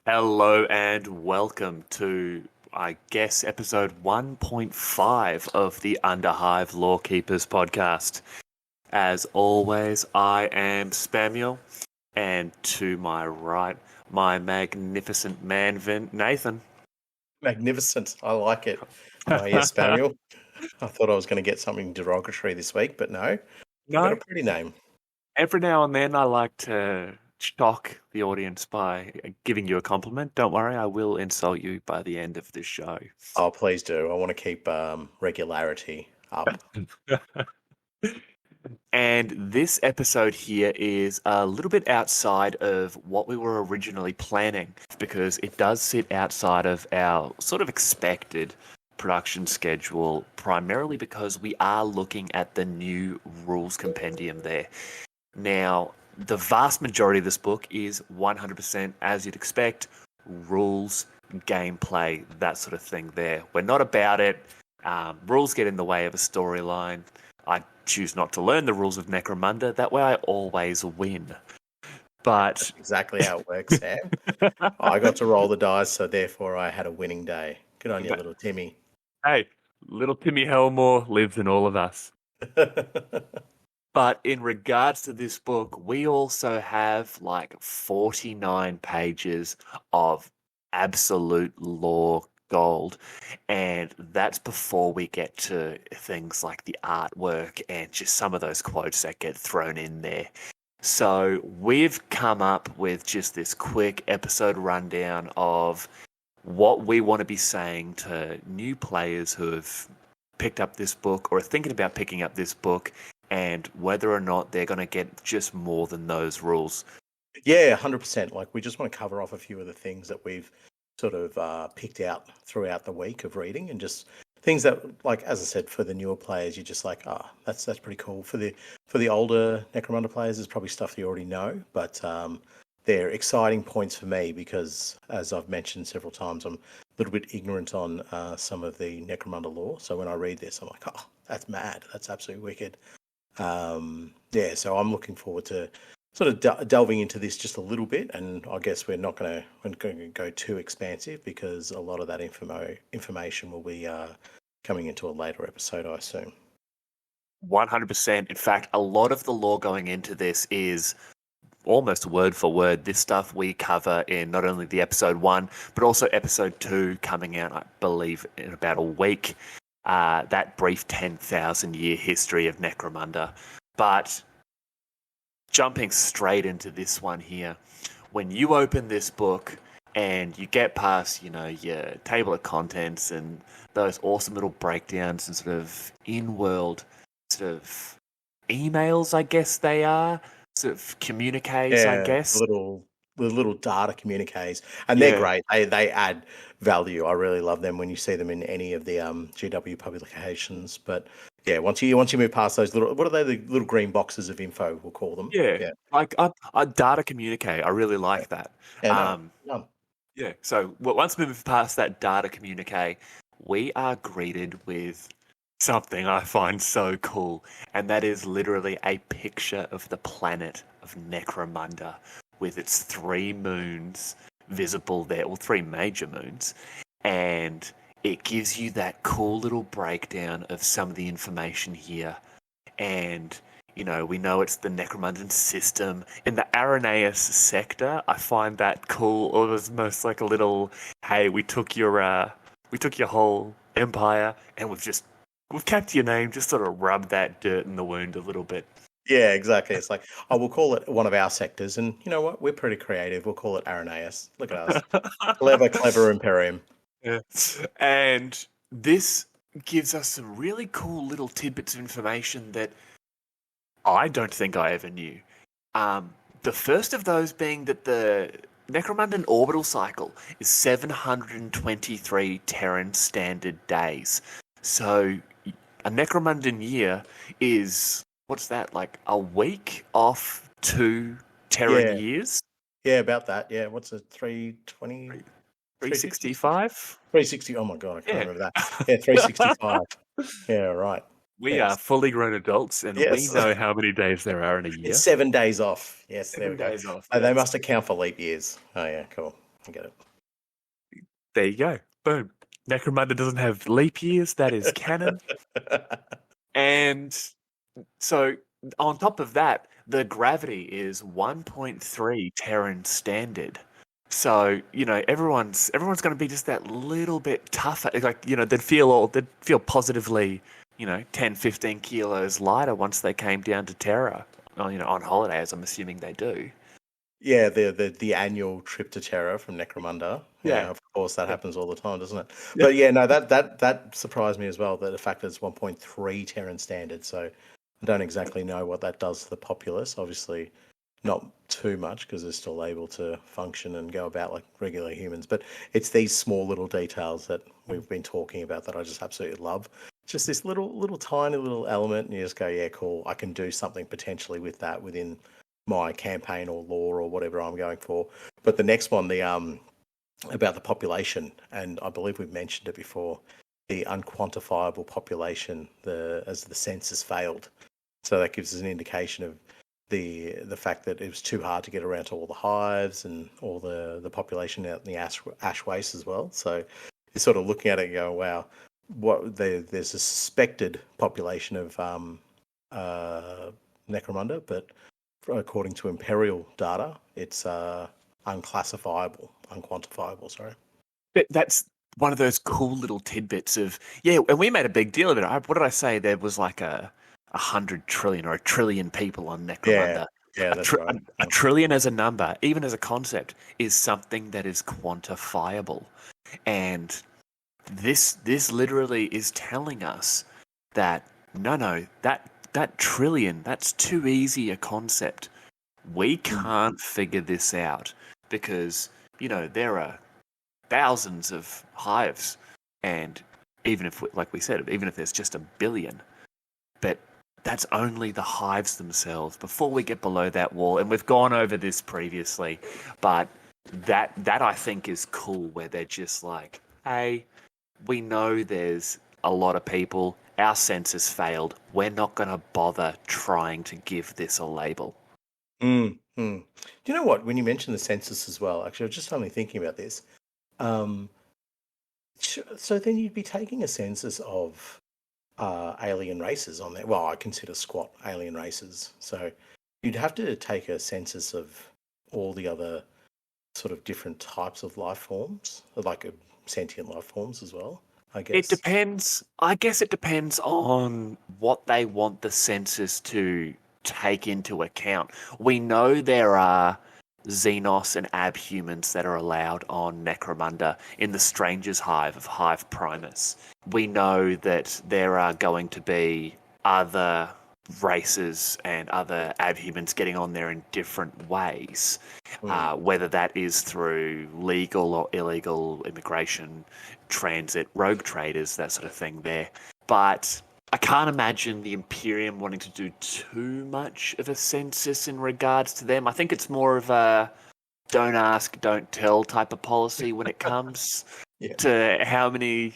Hello and welcome to, I guess, episode 1.5 of the Underhive Lorekeepers podcast. As always, I am Spamuel, and to my right, my magnificent man, Nathan. Magnificent. I like it. Oh, yes, Samuel. I thought I was going to get something derogatory this week, but no. You've got a pretty name. Every now and then I like to shock the audience by giving you a compliment. Don't worry, I will insult you by the end of this show. Oh, please do. I want to keep regularity up. And this episode here is a little bit outside of what we were originally planning because it does sit outside of our sort of expected production schedule, primarily because we are looking at the new rules compendium there. Now, the vast majority of this book is 100%, as you'd expect, rules, gameplay, that sort of thing there. We're not about it. Rules get in the way of a storyline. I choose not to learn the rules of Necromunda. That way I always win. But that's exactly how it works, Sam. I got to roll the dice, so therefore I had a winning day. Good on you, little Timmy. Hey, little Timmy Helmore lives in all of us. But in regards to this book, we also have like 49 pages of absolute lore gold, and that's before we get to things like the artwork and just some of those quotes that get thrown in there. So we've come up with just this quick episode rundown of what we want to be saying to new players who have picked up this book or are thinking about picking up this book, and whether or not they're going to get just more than those rules. Yeah, 100%. Like, we just want to cover off a few of the things that we've sort of picked out throughout the week of reading, and just things that, like, as I said, for the newer players, you're just like, that's pretty cool. For the older Necromunda players, there's probably stuff you already know, but they're exciting points for me because, as I've mentioned several times, I'm a little bit ignorant on some of the Necromunda lore. So when I read this, I'm like, that's mad. That's absolutely wicked. So I'm looking forward to sort of delving into this just a little bit, and I guess we're not going to go too expansive because a lot of that information will be coming into a later episode, I assume. 100%. In fact, a lot of the lore going into this is almost word for word this stuff we cover in not only the episode 1, but also episode 2 coming out, I believe, in about a week. That brief 10,000 year history of Necromunda. But jumping straight into this one here, when you open this book and you get past, your table of contents and those awesome little breakdowns and sort of in-world sort of emails, I guess they are, sort of communiques, I guess. The little data communiques, and they're great. They add value. I really love them when you see them in any of the GW publications. But yeah, once you move past those little, what are they? The little green boxes of info, we'll call them. Yeah. Like a data communique. I really like that. Yeah. So once we move past that data communique, we are greeted with something I find so cool, and that is literally a picture of the planet of Necromunda with its 3 moons visible there, or 3 major moons, and it gives you that cool little breakdown of some of the information here. And, we know it's the Necromundan system. In the Arenaeus sector, I find that cool, or it's almost like a little, hey, we took your whole empire, and we've kept your name, just sort of rub that dirt in the wound a little bit. Yeah, exactly. It's like, we'll call it one of our sectors, and you know what? We're pretty creative. We'll call it Arenaeus. Look at us. Clever Imperium. Yeah. And this gives us some really cool little tidbits of information that I don't think I ever knew. The first of those being that the Necromundan orbital cycle is 723 Terran standard days. So a Necromundan year is, what's that, like a week off 2 Terran years? Yeah, about that. Yeah, what's it, 320? 365? 360. Oh my God, I can't remember that. Yeah, 365. Yeah, right. We are fully grown adults, and we know how many days there are in a year. It's 7 days off. Yes, 7 days off. They must account for leap years. Oh yeah, cool. I get it. There you go. Boom. Necromunda doesn't have leap years. That is canon. And so on top of that, the gravity is 1.3 Terran standard. So, everyone's going to be just that little bit tougher. Like, they'd feel positively, 10, 15 kilos lighter once they came down to Terra, on holiday, as I'm assuming they do. Yeah, the annual trip to Terra from Necromunda. Yeah, of course that happens all the time, doesn't it? Yeah. But yeah, no, that surprised me as well. That the fact that it's 1.3 Terran standard. So I don't exactly know what that does to the populace. Obviously, not too much because they're still able to function and go about like regular humans. But it's these small little details that we've been talking about that I just absolutely love. Just this little tiny little element, and you just go, yeah, cool. I can do something potentially with that within my campaign or lore or whatever I'm going for. But the next one, the about the population, and I believe we've mentioned it before, the unquantifiable population, as the census failed. So that gives us an indication of the fact that it was too hard to get around to all the hives and all the population out in the ash waste as well. So you're sort of looking at it and going, wow, there's a suspected population of Necromunda, but according to Imperial data, it's unquantifiable, sorry. But that's one of those cool little tidbits of, and we made a big deal of it. What did I say? There was like 100 trillion or 1 trillion people on Necromunda. Yeah, that's right. A trillion as a number, even as a concept, is something that is quantifiable. And this literally is telling us that, no, that trillion, that's too easy a concept. We can't figure this out because, there are thousands of hives. And even if, like we said, even if there's just 1 billion, but that's only the hives themselves before we get below that wall. And we've gone over this previously, but that I think is cool where they're just like, hey, we know there's a lot of people. Our census failed. We're not going to bother trying to give this a label. Do you know what? When you mentioned the census as well, actually, I was just only thinking about this. So then you'd be taking a census of alien races on there. Well, I consider squat alien races. So you'd have to take a census of all the other sort of different types of life forms, like sentient life forms as well, I guess. It depends. I guess it depends on what they want the census to take into account. We know there are Xenos and abhumans that are allowed on Necromunda in the Stranger's Hive of Hive Primus. We know that there are going to be other races and other abhumans getting on there in different ways, whether that is through legal or illegal immigration, transit, rogue traders, that sort of thing there. But I can't imagine the Imperium wanting to do too much of a census in regards to them. I think it's more of a don't ask, don't tell type of policy when it comes to how many,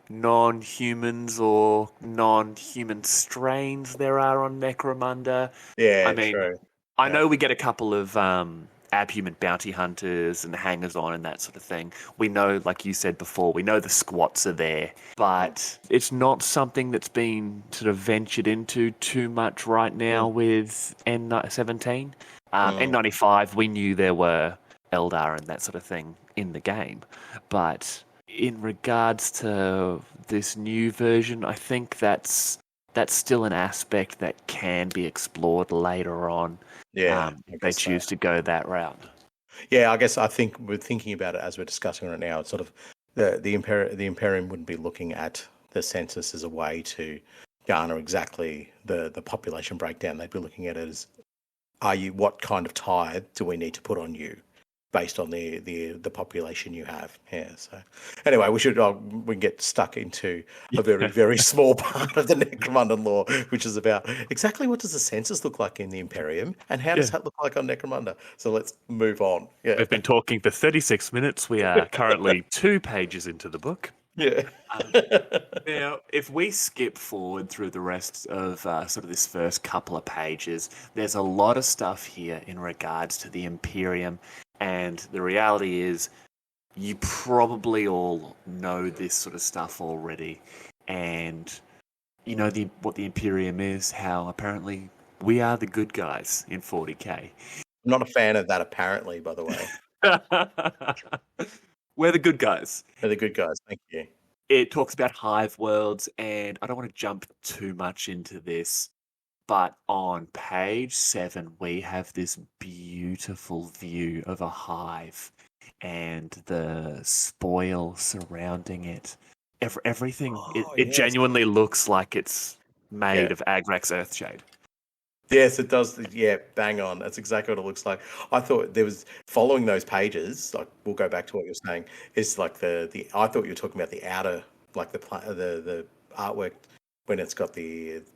non-humans or non-human strains there are on Necromunda. Yeah, I mean, true. I know we get a couple of abhuman bounty hunters and hangers-on and that sort of thing. We know, like you said before, we know the squats are there, but it's not something that's been sort of ventured into too much right now with N17. N95, we knew there were Eldar and that sort of thing in the game. But in regards to this new version, I think that's still an aspect that can be explored later on. Yeah, if they choose to go that route. Yeah, I think we're thinking about it as we're discussing right now. It's sort of the Imperium wouldn't be looking at the census as a way to garner exactly the population breakdown. They'd be looking at it as, what kind of tithe do we need to put on you based on the population you have? Yeah. So anyway, we can get stuck into a very, very small part of the Necromunda lore, which is about exactly what does the census look like in the Imperium and how does that look like on Necromunda. So let's move on. Yeah. We've been talking for 36 minutes. We are currently 2 pages into the book. Yeah. Now, if we skip forward through the rest of sort of this first couple of pages, there's a lot of stuff here in regards to the Imperium. And the reality is you probably all know this sort of stuff already, and you know what the Imperium is. How apparently we are the good guys in 40k. I'm not a fan of that, apparently, by the way. We're the good guys. They're the good guys. Thank you. It talks about hive worlds, and I don't want to jump too much into this, but on page 7, we have this beautiful view of a hive and the spoil surrounding it. Everything, it yes. genuinely looks like it's made of Agrax Earthshade. Yes, it does. Yeah, bang on. That's exactly what it looks like. I thought there was following those pages. Like, we'll go back to what you're saying. It's like the. I thought you were talking about the outer, like the artwork when it's got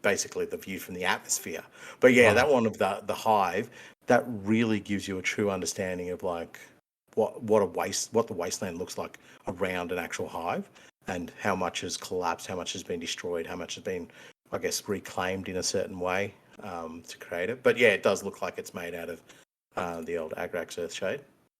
basically the view from the atmosphere. But yeah, that one of the hive, that really gives you a true understanding of like what the wasteland looks like around an actual hive, and how much has collapsed, how much has been destroyed, how much has been, I guess, reclaimed in a certain way to create it. But yeah, it does look like it's made out of the old Agrax Earthshade.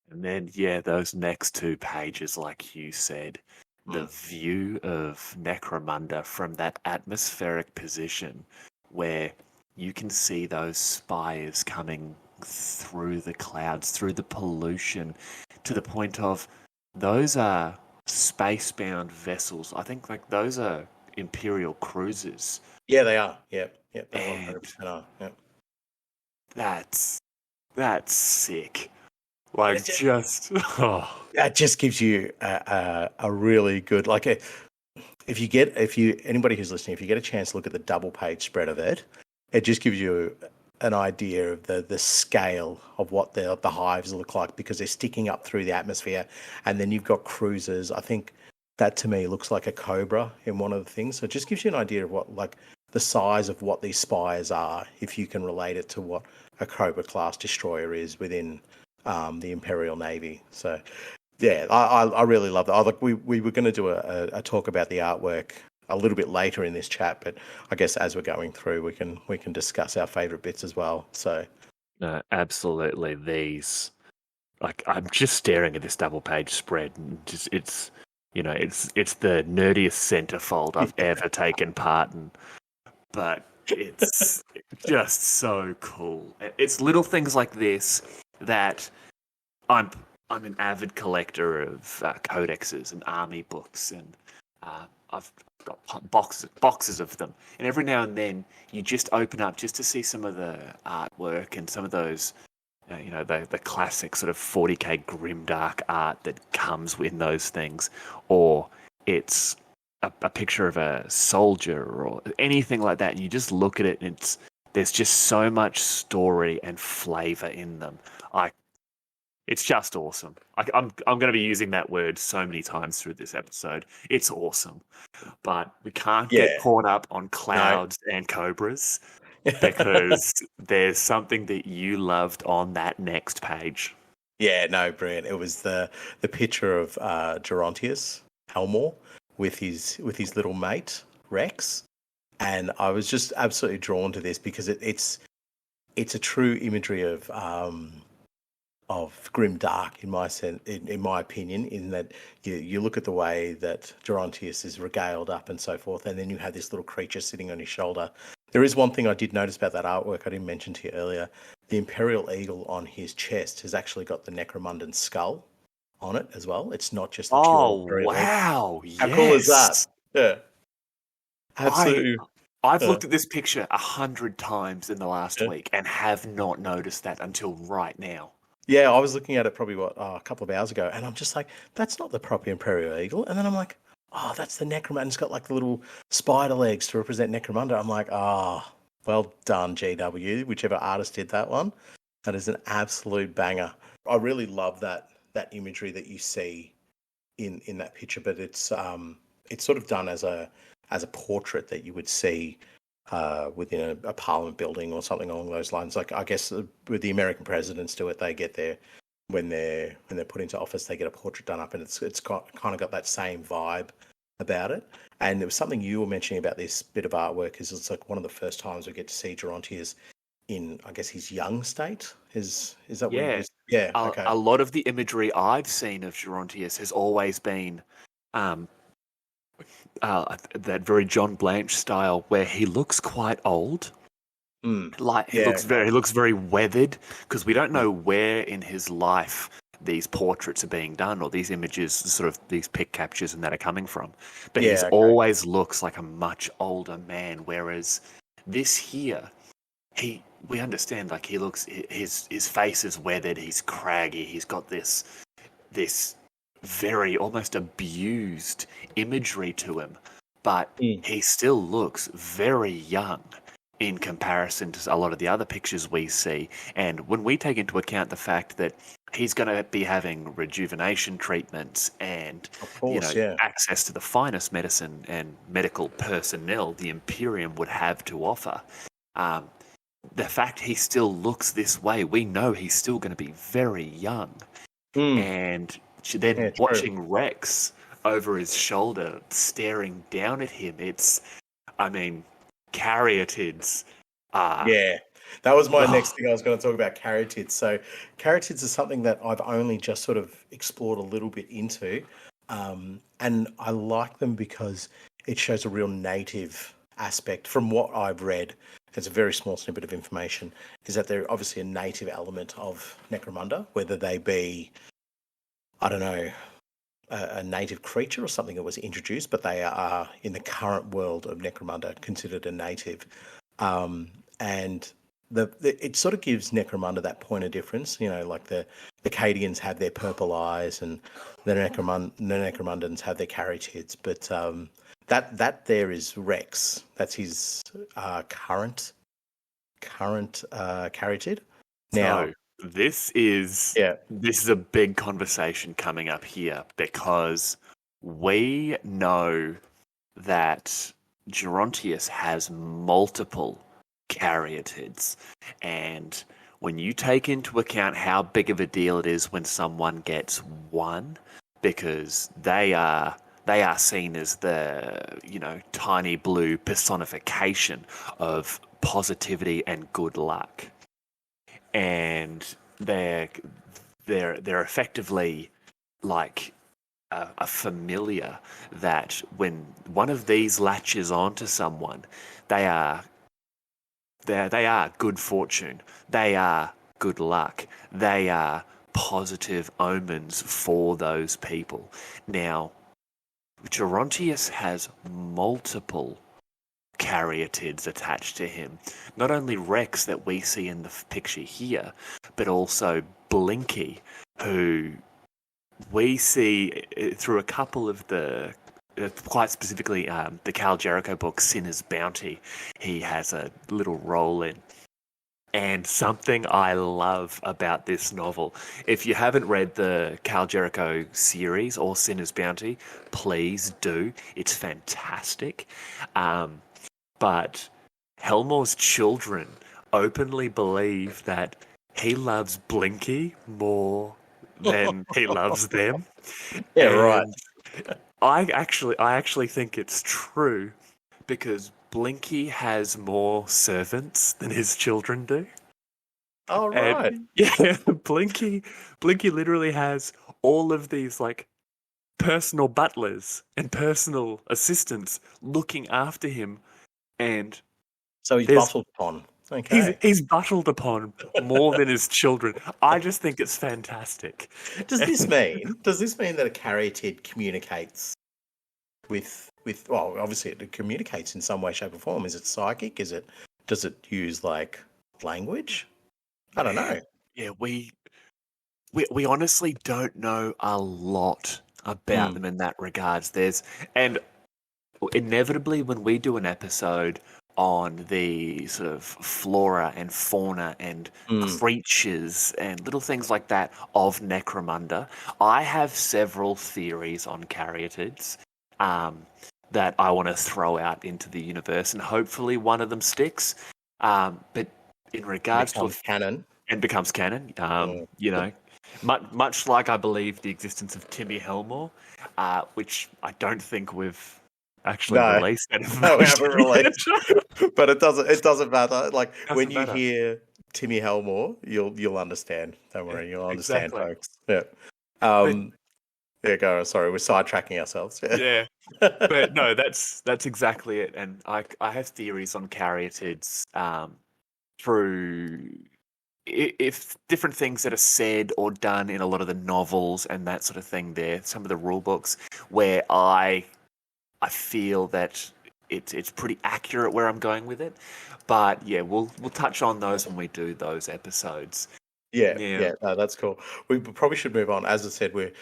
And then, yeah, those next 2 pages, like you said, the view of Necromunda from that atmospheric position where you can see those spires coming through the clouds, through the pollution, to the point of those are space-bound vessels. I think like those are Imperial cruisers. Yeah, they are. Yep, they 100% are. Yep. That's sick. Like that just gives you a really good anybody who's listening, if you get a chance to look at the double page spread of it, it just gives you an idea of the scale of what the hives look like, because they're sticking up through the atmosphere, and then you've got cruisers. I think that to me looks like a cobra in one of the things. So it just gives you an idea of what like the size of what these spires are, if you can relate it to what a Cobra class destroyer is within the Imperial Navy. So yeah, I really love that. Look, we were going to do a talk about the artwork a little bit later in this chat, but I guess as we're going through, we can discuss our favourite bits as well. So no, absolutely, these, like, I'm just staring at this double page spread, and just it's the nerdiest centerfold I've ever taken part in, but it's just so cool. It's little things like this that I'm an avid collector of codexes and army books, and I've got boxes of them. And every now and then, you just open up just to see some of the artwork and some of those, the classic sort of 40k grimdark art that comes with those things, or it's a picture of a soldier or anything like that. And you just look at it, and there's just so much story and flavor in them. It's just awesome. I'm going to be using that word so many times through this episode. It's awesome. But we can't get caught up on clouds and cobras, because there's something that you loved on that next page. Yeah, no, brilliant. It was the picture of Gerontius Helmore with his little mate Rex, and I was just absolutely drawn to this because it's a true imagery of grim dark in my opinion, in that you look at the way that Gerontius is regaled up and so forth, and then you have this little creature sitting on his shoulder. There is one thing I did notice about that artwork I didn't mention to you earlier. The Imperial Eagle on his chest has actually got the Necromundan skull on it as well. It's not just the pure Imperial wow! Eagle. How cool is that? Yeah, absolutely. I've looked at this picture 100 times in the last week and have not noticed that until right now. Yeah, I was looking at it probably a couple of hours ago, and I'm just like, that's not the proper Imperial Eagle. And then I'm like, oh, that's the Necromunda. It's got like the little spider legs to represent Necromunda. I'm like, well done, GW, whichever artist did that one. That is an absolute banger. I really love that imagery that you see in that picture, but it's sort of done as a portrait that you would see within a parliament building or something along those lines. Like, I guess with the American presidents do it, they get when they're put into office, they get a portrait done up, and it's kind of got that same vibe about it. And there was something you were mentioning about this bit of artwork, is it's like one of the first times we get to see Gerontius in, I guess, his young state. Is that what it is? Yeah. Okay. a lot of the imagery I've seen of Gerontius has always been that very John Blanche style, where he looks quite old. Like he looks very weathered, because we don't know where in his life these portraits are being done, or these images, sort of these pic captures and that are coming from. But he's always looks like a much older man, whereas this here, we understand, like, he looks, his face is weathered, he's craggy, he's got this very almost abused imagery to him, but he still looks very young in comparison to a lot of the other pictures we see. And when we take into account the fact that he's going to be having rejuvenation treatments and access to the finest medicine and medical personnel the Imperium would have to offer, the fact he still looks this way, we know he's still going to be very young. And then watching Rex over his shoulder staring down at him, Caryatids. That was my next thing I was going to talk about, caryatids. So caryatids is something that I've only just sort of explored a little bit into. And I like them because it shows a real native aspect. From what I've read, it's a very small snippet of information, is that they're obviously a native element of Necromunda, whether they be, I don't know, a native creature or something that was introduced, but they are, in the current world of Necromunda, considered a native. And it sort of gives Necromunda that point of difference. You know, like the Cadians have their purple eyes, and the Necromundans have their caryatids. But that there is Rex. That's his current caryatid. Now, this is a big conversation coming up here, because we know that Gerontius has multiple caryatids, and when you take into account how big of a deal it is when someone gets one, because they are seen as the, tiny blue personification of positivity and good luck. And they're effectively like a familiar that when one of these latches onto someone, they are good fortune, they are good luck, they are positive omens for those people. Now, Gerontius has multiple caryatids attached to him. Not only Rex that we see in the picture here, but also Blinky, who we see through a couple of the, quite specifically, the Cal Jericho book, Sinner's Bounty, he has a little role in. And something I love about this novel, if you haven't read the Cal Jericho series or Sinner's Bounty, please do. It's fantastic. But Helmore's children openly believe that he loves Blinky more than he loves them. Yeah, right. I actually think it's true, because Blinky has more servants than his children do. Oh, right. And, yeah, Blinky literally has all of these, like, personal butlers and personal assistants looking after him, and so he's bottled upon. Okay. He's bottled upon more than his children. I just think it's fantastic. Does this mean that a caryatid communicates with well, obviously it communicates in some way, shape, or form? Is it psychic? Does it use like language? I don't know. Yeah, we honestly don't know a lot about them in that regards. And inevitably when we do an episode on the sort of flora and fauna and creatures and little things like that of Necromunda, I have several theories on caryatids that I want to throw out into the universe, and hopefully one of them sticks. But in regards to canon and becomes canon, much like I believe the existence of Timmy Helmore, which I don't think we've actually released. No, we haven't released. But it doesn't matter. Like when you hear Timmy Helmore, you'll understand. Don't worry, you'll understand, exactly. folks. Yeah. Yeah, go. Sorry, we're sidetracking ourselves. Yeah. But no, that's exactly it. And I have theories on caryatids through if different things that are said or done in a lot of the novels and that sort of thing there, some of the rule books where I feel that it's pretty accurate where I'm going with it. But yeah, we'll touch on those when we do those episodes. Yeah, no, that's cool. We probably should move on. As I said, we've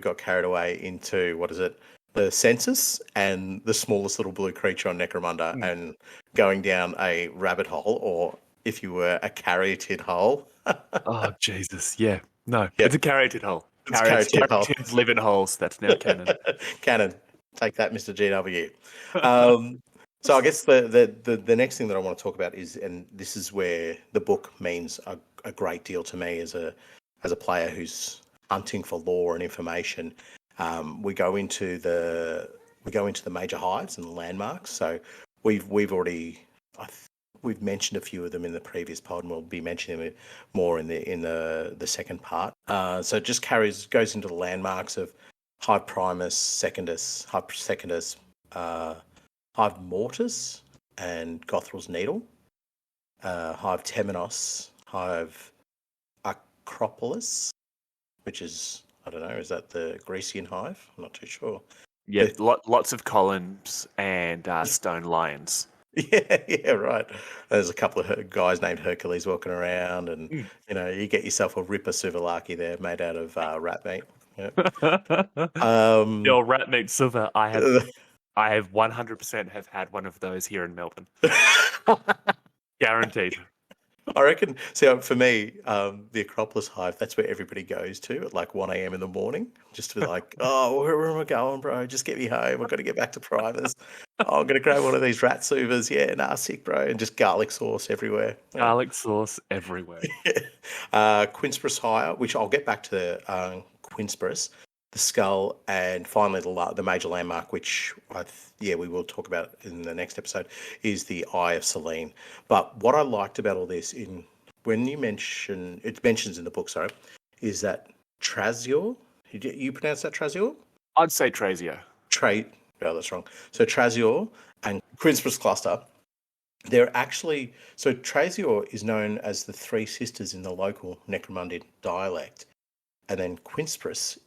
got carried away into what is it? The census and the smallest little blue creature on Necromunda and going down a rabbit hole, or if you were a caryatid hole. Oh Jesus, yeah. No, Yep. it's a caryatid hole. It's caryatid hole. Caryatids live in holes. That's now canon. Canon. Take that, Mr. GW. So I guess the next thing that I want to talk about is, and this is where the book means a great deal to me as a player who's hunting for lore and information. We go into the major hives and the landmarks. So we've mentioned a few of them in the previous pod, and we'll be mentioning them more in the second part. So it just goes into the landmarks of Hive Primus, Secundus, Hive Secundus, Hive Mortis, and Gothrel's Needle, Hive Temenos, Hive Acropolis, which is, I don't know, is that the Grecian hive? I'm not too sure. Yeah, lots of columns and stone lions. Yeah, right. There's a couple of guys named Hercules walking around, and you get yourself a Ripper Suvalaki there made out of rat meat. Yep. Your rat meat souva. I have 100% have had one of those here in Melbourne. Guaranteed. I reckon. So for me, the Acropolis Hive, that's where everybody goes to at like 1 a.m. in the morning, just to be like, oh, where am I going, bro? Just get me home. I've got to get back to Primus. Oh, I'm going to grab one of these rat suvas. Yeah, nah, sick, bro. And just garlic sauce everywhere. Garlic sauce everywhere. Quinspris Hire, which I'll get back to Quinspris, the skull, and finally the major landmark, which we will talk about in the next episode, is the Eye of Selene. But what I liked about all this, when you mention it mentions in the book, sorry, is that Trazior. You pronounce that Trazior? I'd say Trazio. Oh, that's wrong. So Trazior and Quinspris Cluster. They're actually, so Trazior is known as the three sisters in the local Necromundian dialect. And then Quinspris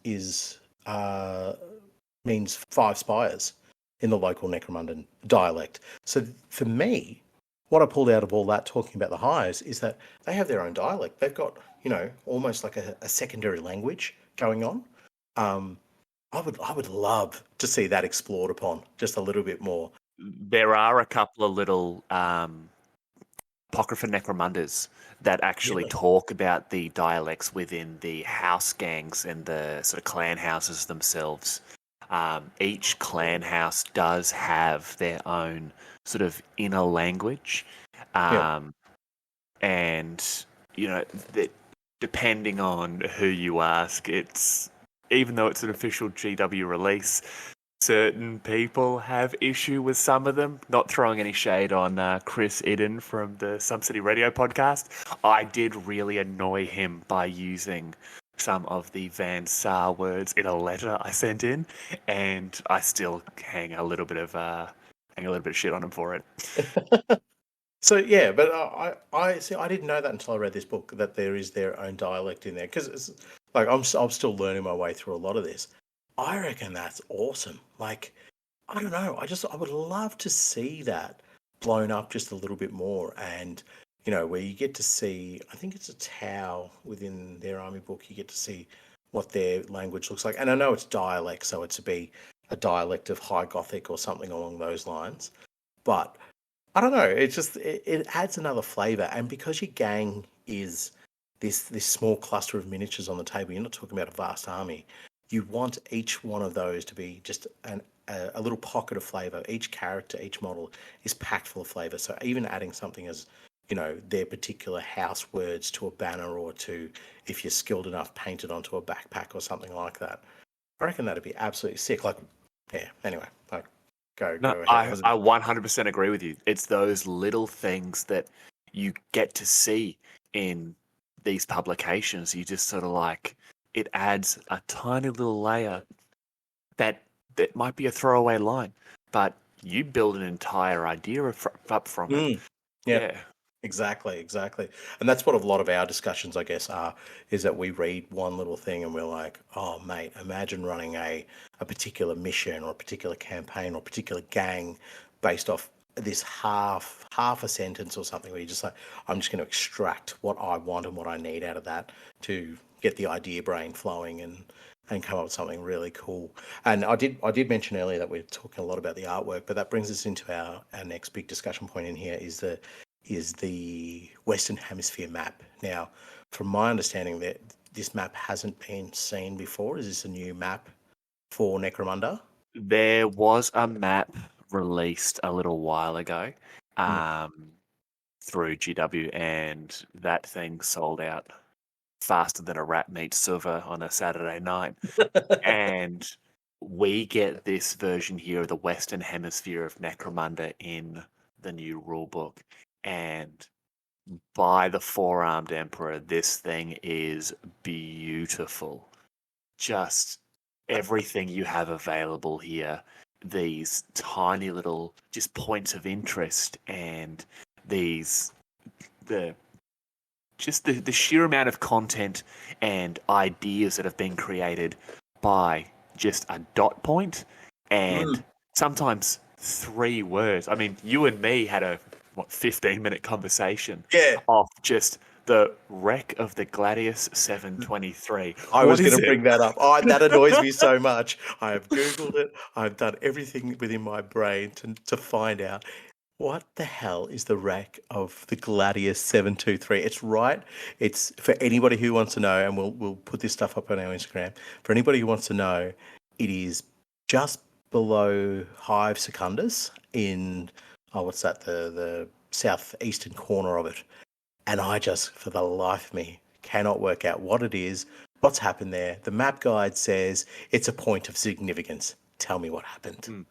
means five spires in the local Necromundian dialect. So for me, what I pulled out of all that talking about the hives is that they have their own dialect. They've got, almost like a secondary language going on. I would love to see that explored upon just a little bit more. There are a couple of little Apocrypha Necromundas that actually talk about the dialects within the house gangs and the sort of clan houses themselves. Each clan house does have their own sort of inner language. And, that depending on who you ask, even though it's an official GW release, certain people have issue with some of them. Not throwing any shade on Chris Eden from the Some City Radio podcast. I did really annoy him by using some of the Van Saar words in a letter I sent in, and I still hang a little bit of shit on him for it. So yeah, but I see. I didn't know that until I read this book, that there is their own dialect in there, because it's like I'm still learning my way through a lot of this. I reckon that's awesome. Like, I don't know. I would love to see that blown up just a little bit more, and where you get to see. I think it's a Tau within their army book. You get to see what their language looks like, and I know it's dialect, so it's to be a dialect of High Gothic or something along those lines. But I don't know. It's just it adds another flavour, and because your gang is this small cluster of miniatures on the table, you're not talking about a vast army. You want each one of those to be just a little pocket of flavour. Each character, each model is packed full of flavour. So even adding something as their particular house words to a banner, or to, if you're skilled enough, paint it onto a backpack or something like that. I reckon that'd be absolutely sick. Like, yeah. Anyway, go ahead. I 100% agree with you. It's those little things that you get to see in these publications. You just sort of like, it adds a tiny little layer that might be a throwaway line, but you build an entire idea up from it. Yeah. Exactly. And that's what a lot of our discussions, I guess, are, is that we read one little thing and we're like, oh, mate, imagine running a particular mission or a particular campaign or a particular gang based off this half a sentence or something where you're just like, I'm just going to extract what I want and what I need out of that to get the idea brain flowing and come up with something really cool. And I did mention earlier that we're talking a lot about the artwork, but that brings us into our next big discussion point in here is the Western Hemisphere map. Now, from my understanding, that this map hasn't been seen before. Is this a new map for Necromunda? There was a map released a little while ago through GW, and that thing sold out faster than a rat meets souva on a Saturday night. And we get this version here of the Western Hemisphere of Necromunda in the new rulebook. And by the Four-Armed Emperor, this thing is beautiful. Just everything you have available here, these tiny little just points of interest, and the sheer amount of content and ideas that have been created by just a dot point and sometimes 3 words. I mean, you and me had a 15-minute conversation of just the wreck of the Gladius 723. I was going to bring that up. Oh, that annoys me so much. I have Googled it. I've done everything within my brain to find out what the hell is the wreck of the Gladius 723. It's right. It's for anybody who wants to know, and we'll put this stuff up on our Instagram. For anybody who wants to know, it is just below Hive Secundus in what's that? The southeastern corner of it. And I just, for the life of me, cannot work out what it is, what's happened there. The map guide says it's a point of significance. Tell me what happened.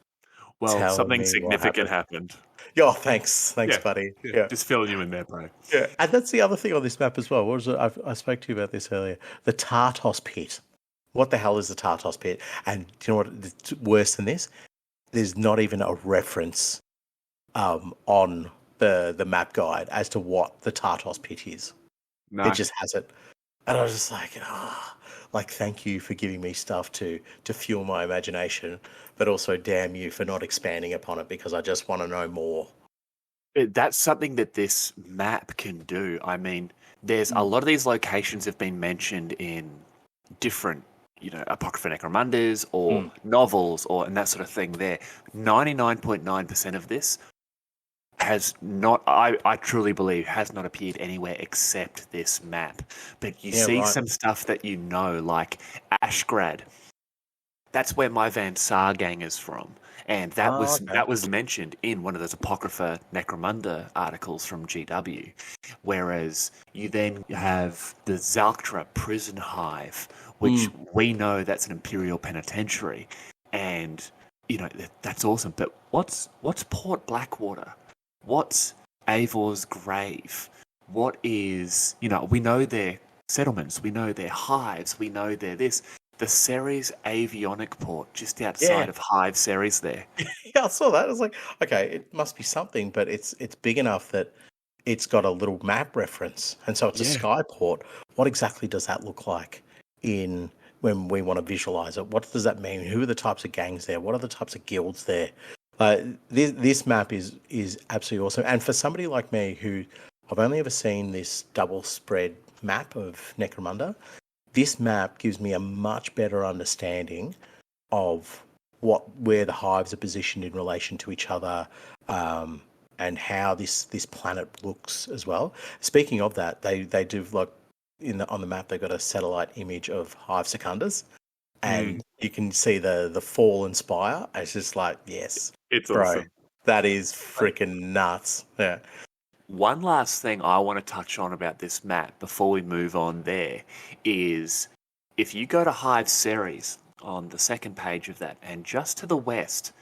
Well, something significant happened. Oh, thanks, buddy. Yeah, just filling you in there, bro. Yeah, and that's the other thing on this map as well. What was it? I spoke to you about this earlier. The Tartos Pit. What the hell is the Tartos Pit? And do you know what's worse than this? There's not even a reference on the map guide as to what the Tartos Pit is. No. It just has it. And I was just like, thank you for giving me stuff to fuel my imagination, but also damn you for not expanding upon it because I just want to know more. That's something that this map can do. I mean, there's a lot of these locations have been mentioned in different, Apocrypha Necromundas or novels and that sort of thing there. 99.9% of this has not, I truly believe, has not appeared anywhere except this map. But you see some stuff that like Ashgrad. That's where my Van Saar gang is from. And that was mentioned in one of those Apocrypha Necromunda articles from GW. Whereas you then have the Zalctra prison hive, which we know that's an Imperial penitentiary. And, that's awesome. But what's Port Blackwater? What's Avor's grave? What is, we know their settlements, we know their hives, we know their this. The Ceres avionic port just outside of Hive Ceres there. Yeah, I saw that. I was like, okay, it must be something, but it's big enough that it's got a little map reference. And so it's a sky port. What exactly does that look like when we want to visualize it? What does that mean? Who are the types of gangs there? What are the types of guilds there? This map is absolutely awesome. And for somebody like me who I've only ever seen this double spread map of Necromunda, this map gives me a much better understanding of where the hives are positioned in relation to each other, and how this planet looks as well. Speaking of that, they do on the map they've got a satellite image of Hive Secundus. And you can see the fallen spire. It's just like, yes, it's awesome. That is freaking nuts. Yeah. One last thing I want to touch on about this map before we move on there is if you go to Hive Ceres on the second page of that, and just to the west,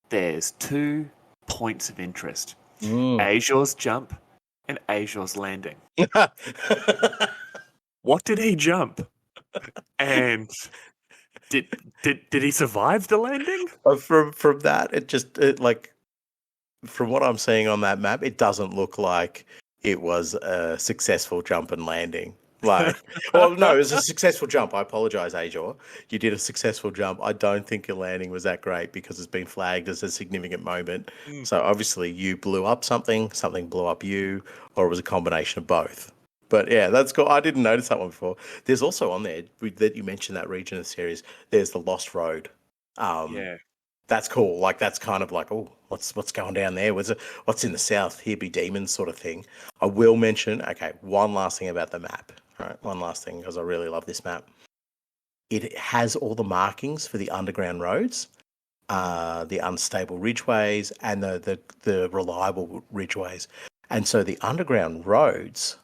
there's 2 points of interest. Azor's Jump And Azor's landing. What did he jump? And did he survive the landing? From that, from what I'm seeing on that map, it doesn't look like it was a successful jump and landing. Well, no, it was a successful jump. I apologize, Ajor. You did a successful jump. I don't think your landing was that great because it's been flagged as a significant moment. So obviously you blew up something blew up you, or it was a combination of both. But yeah, that's cool. I didn't notice that one before. There's also on there that you mentioned that region of the series. There's the Lost Road. Yeah. That's cool. Like that's kind of like, oh, what's going down there? What's in the south? Here be demons, sort of thing. I will mention. Okay, one last thing about the map. All right, one last thing because I really love this map. It has all the markings for the underground roads, the unstable ridgeways, and the reliable ridgeways. And so the underground roads,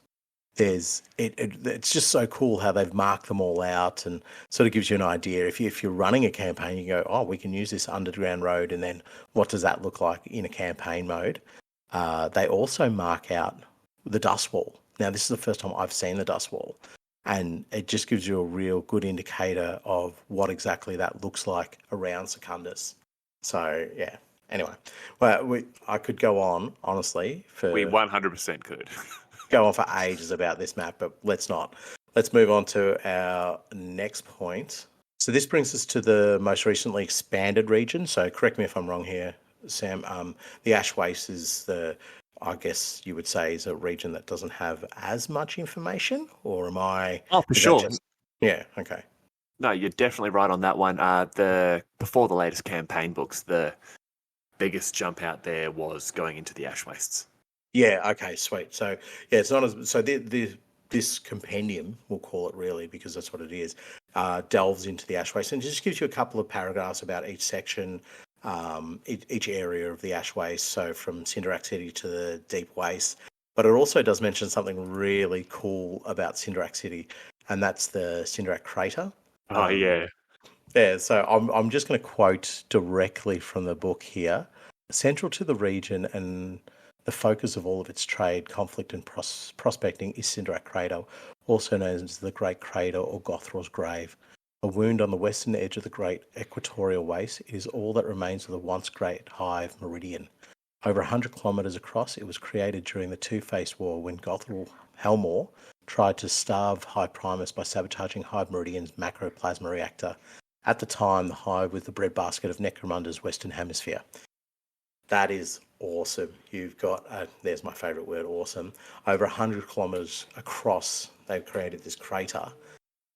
it's just so cool how they've marked them all out and sort of gives you an idea. If you're running a campaign, you go, oh, we can use this underground road, and then what does that look like in a campaign mode? They also mark out the dust wall. Now, this is the first time I've seen the dust wall, and it just gives you a real good indicator of what exactly that looks like around Secundus. So, yeah. Anyway, well, I could go on, honestly. We 100% could. Go on for ages about this map, but let's not. Let's move on to our next point. So this brings us to the most recently expanded region. So correct me if I'm wrong here, Sam. The Ash Waste is I guess you would say, is a region that doesn't have as much information, or am I? Oh, for sure. Yeah. Okay. No, you're definitely right on that one. Before the latest campaign books, the biggest jump out there was going into the Ash Wastes. Yeah. Okay. Sweet. So yeah, it's not as so. This compendium, we'll call it really, because that's what it is, delves into the Ash Waste and just gives you a couple of paragraphs about each section, each area of the Ash Waste. So from Cinderac City to the Deep Waste. But it also does mention something really cool about Cinderac City, and that's the Cinderac Crater. Oh, yeah. Yeah, so I'm just going to quote directly from the book here. Central to the region and the focus of all of its trade, conflict, and prospecting is Cinderac Crater, also known as the Great Crater or Gothror's Grave. A wound on the western edge of the Great Equatorial Waste, it is all that remains of the once Great Hive Meridian. Over 100 kilometres across, it was created during the Two-Faced War when Gothror Helmore tried to starve Hive Primus by sabotaging Hive Meridian's macroplasma reactor. At the time, the Hive was the breadbasket of Necromunda's Western Hemisphere. That is awesome. You've got, there's my favourite word, awesome. Over 100 kilometres across, they've created this crater,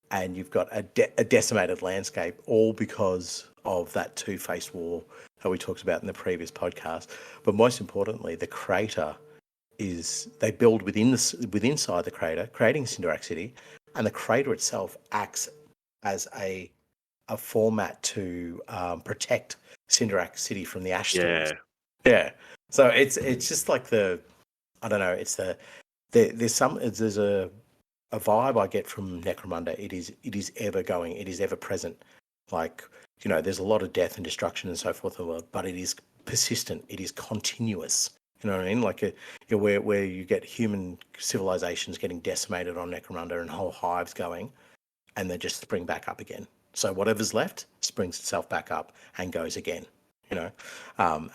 and you've got a decimated landscape, all because of that Two-Faced War that we talked about in the previous podcast. But most importantly, the crater is, they build inside the crater, creating Cinderac City, and the crater itself acts as a format to protect Cinderac City from the ash storms. Yeah. So it's just like I don't know, it's there's a vibe I get from Necromunda. It is ever going, it is ever present. Like, you know, there's a lot of death and destruction and so forth in the world, but it is persistent, it is continuous. You know what I mean? Like where you get human civilizations getting decimated on Necromunda and whole hives going, and they just spring back up again. So whatever's left springs itself back up and goes again. You know, and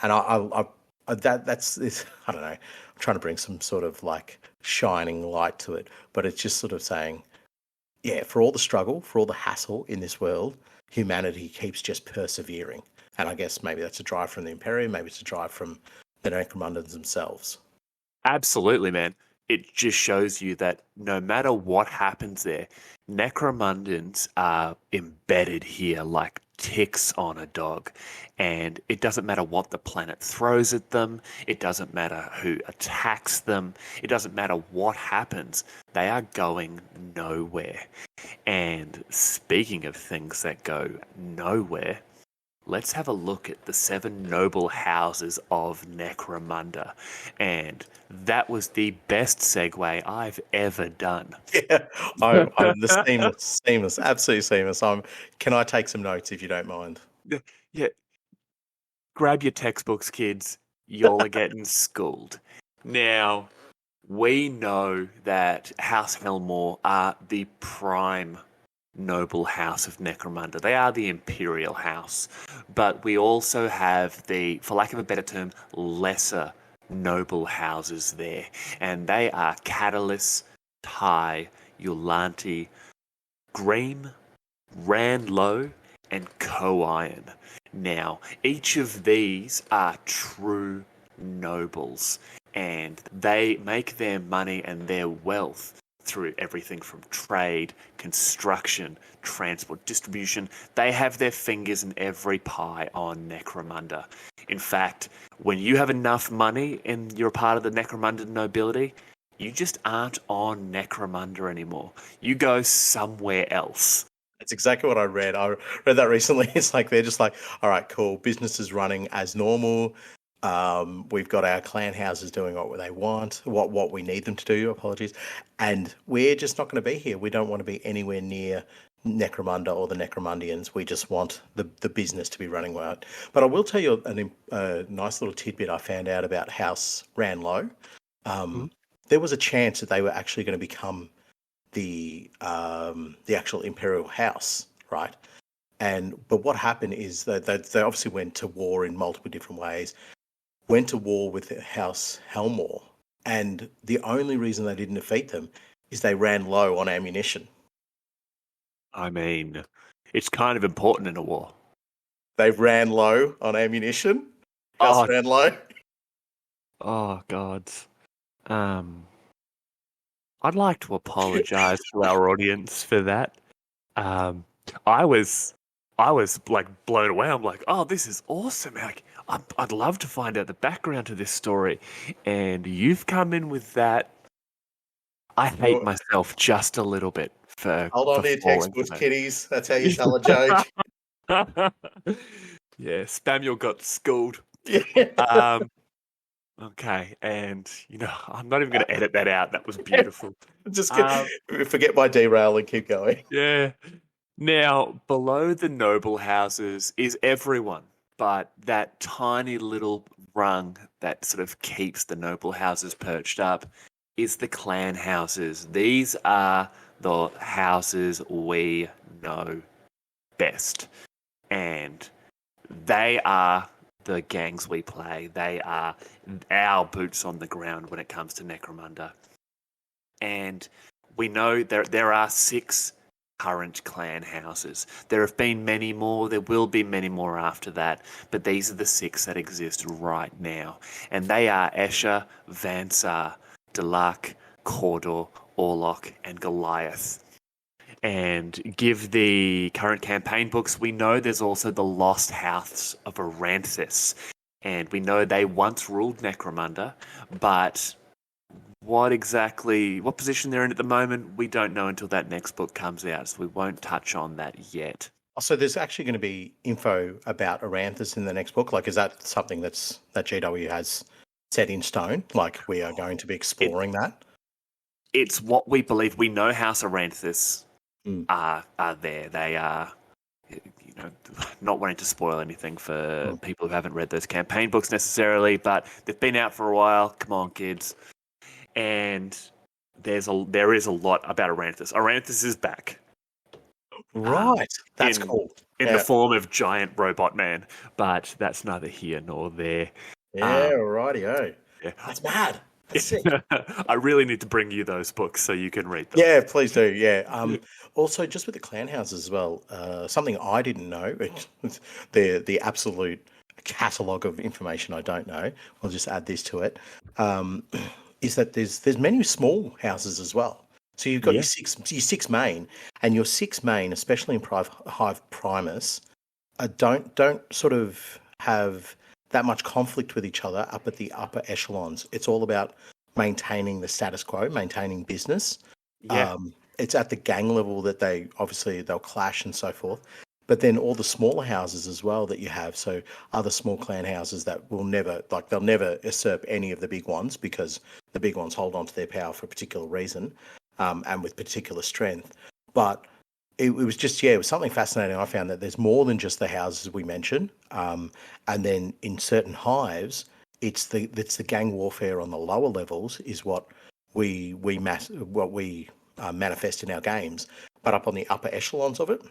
that's this. I don't know. I'm trying to bring some sort of like shining light to it, but it's just sort of saying, yeah, for all the struggle, for all the hassle in this world, humanity keeps just persevering. And I guess maybe that's a drive from the Imperium, maybe it's a drive from the Necromundans themselves. Absolutely, man. It just shows you that no matter what happens there, Necromundans are embedded here like ticks on a dog. And it doesn't matter what the planet throws at them. It doesn't matter who attacks them. It doesn't matter what happens. They are going nowhere. And speaking of things that go nowhere, let's have a look at the 7 noble houses of Necromunda. And that was the best segue I've ever done. Yeah, I'm the seamless, absolutely seamless. Can I take some notes if you don't mind? Yeah. Grab your textbooks, kids. Y'all are getting schooled. Now, we know that House Helmore are the prime noble house of Necromunda. They are the imperial house, but we also have the, for lack of a better term, lesser noble houses there, and they are Catalyst, Tai, Yulanti, Green, Ranlow, and Co-Iron. Now, each of these are true nobles, and they make their money and their wealth through everything from trade, construction, transport, distribution. They have their fingers in every pie on Necromunda. In fact, when you have enough money and you're a part of the Necromunda nobility, you just aren't on Necromunda anymore. You go somewhere else. That's exactly what I read. I read that recently. It's like they're just like, all right, cool. Business is running as normal. We've got our clan houses doing what they want, what we need them to do. Apologies, and we're just not going to be here. We don't want to be anywhere near Necromunda or the Necromundians. We just want the business to be running well. But I will tell you a nice little tidbit I found out about House Ranlow. There was a chance that they were actually going to become the actual imperial house, right? But what happened is that they obviously went to war in multiple different ways. Went to war with House Helmore, and the only reason they didn't defeat them is they ran low on ammunition. I mean, it's kind of important in a war. They ran low on ammunition. House ran low. Oh God. I'd like to apologize to our audience for that. I was like blown away. I'm like, oh, this is awesome. Like, I'd love to find out the background to this story. And you've come in with that. I hate myself just a little bit for. Hold on to your textbooks, kiddies. That's how you tell a joke. Yeah, Spamuel got schooled. Okay, and I'm not even going to edit that out. That was beautiful. Just forget my derail and keep going. Yeah. Now, below the noble houses is everyone, but that tiny little rung that sort of keeps the noble houses perched up is the clan houses. These are the houses we know best, and they are the gangs we play. They are our boots on the ground when it comes to Necromunda. And we know there are 6 current clan houses. There have been many more. There will be many more after that. But these are the 6 that exist right now. And they are Escher, Vansar, Delac, Cawdor, Orlok, and Goliath. And give the current campaign books, we know there's also the Lost House of Aranthis. And we know they once ruled Necromunda, but what position they're in at the moment, we don't know until that next book comes out, so we won't touch on that yet. So there's actually going to be info about Aranthis in the next book? Like, is that something that GW has set in stone? Like, we are going to be exploring that? It's what we believe. We know House Aranthis are there. They are, not wanting to spoil anything for people who haven't read those campaign books necessarily, but they've been out for a while. Come on, kids. And there is a lot about Aranthis. Aranthis is back. Right. That's cool. In the form of giant robot man, but that's neither here nor there. Yeah, rightio. Yeah. That's mad. That's sick. I really need to bring you those books so you can read them. Yeah, please do. Yeah. Also, just with the clan houses as well, something I didn't know, the absolute catalogue of information I don't know, I'll just add this to it, is that there's many small houses as well. So you've got your six main, and your 6 main, especially in Hive Primus, don't sort of have that much conflict with each other up at the upper echelons. It's all about maintaining the status quo, maintaining business. Yeah. It's at the gang level that they'll clash and so forth. But then all the smaller houses as well that you have, so other small clan houses that will they'll never usurp any of the big ones because the big ones hold on to their power for a particular reason and with particular strength. But it was just, it was something fascinating. I found that there's more than just the houses we mentioned. And then in certain hives, it's the gang warfare on the lower levels is what we manifest in our games, but up on the upper echelons of it,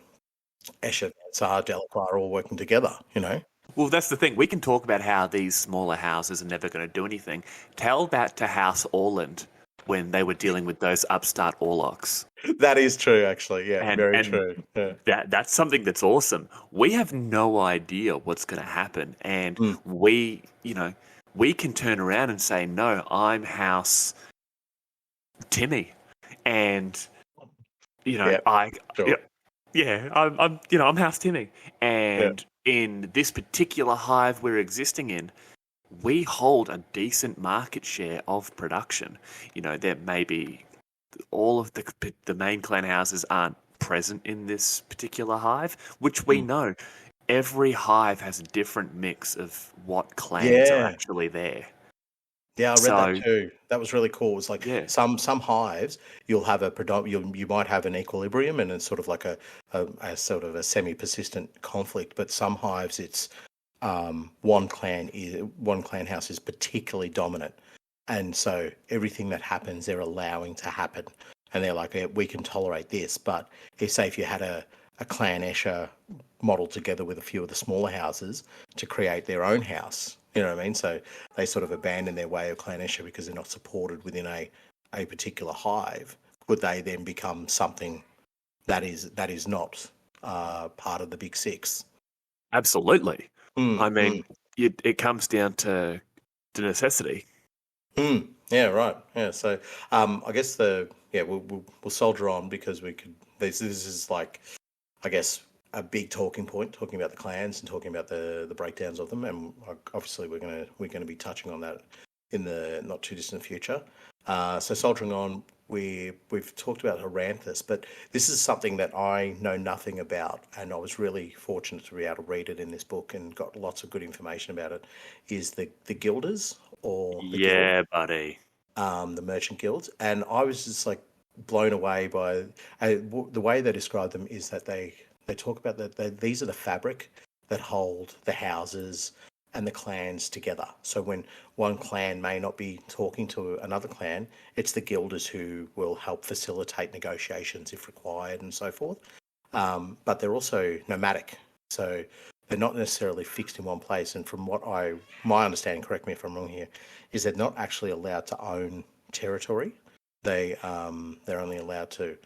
Escher, Tsar, Delacroix are all working together, you know? Well, that's the thing. We can talk about how these smaller houses are never going to do anything. Tell that to House Orland when they were dealing with those upstart Orlocks. That is true, actually. Yeah, very And true. Yeah. that's something that's awesome. We have no idea what's going to happen. And we can turn around and say, no, I'm House Timmy. And, Yeah, sure. I'm House Timmy. And in this particular hive we're existing in, we hold a decent market share of production. There may be all of the main clan houses aren't present in this particular hive, which we know every hive has a different mix of what clans are actually there. Yeah, I read that too. That was really cool. It's like some hives you'll have you might have an equilibrium and it's sort of like a sort of a semi-persistent conflict, but some hives it's one clan house is particularly dominant, and so everything that happens they're allowing to happen, and they're like, we can tolerate this. But if you had a clan Escher modeled together with a few of the smaller houses to create their own house, you know what I mean? So they sort of abandon their way of clan Escher because they're not supported within a particular hive. Would they then become something that is not part of the Big Six? Absolutely. I mean, it comes down to necessity. Yeah, right. Yeah, so I guess we'll soldier on because we could. This is like, I guess, a big talking point, talking about the clans and talking about the breakdowns of them, and obviously we're gonna be touching on that in the not too distant future. So soldiering on, we've talked about Heranthus, but this is something that I know nothing about, and I was really fortunate to be able to read it in this book and got lots of good information about it. Is the guilders or the guild, buddy, the merchant guilds, and I was just like blown away by the way they describe them. Is that they talk about that these are the fabric that hold the houses and the clans together. So when one clan may not be talking to another clan, it's the guilders who will help facilitate negotiations if required and so forth. But they're also nomadic, so they're not necessarily fixed in one place. And from my understanding, correct me if I'm wrong here, is they're not actually allowed to own territory. They're only allowed to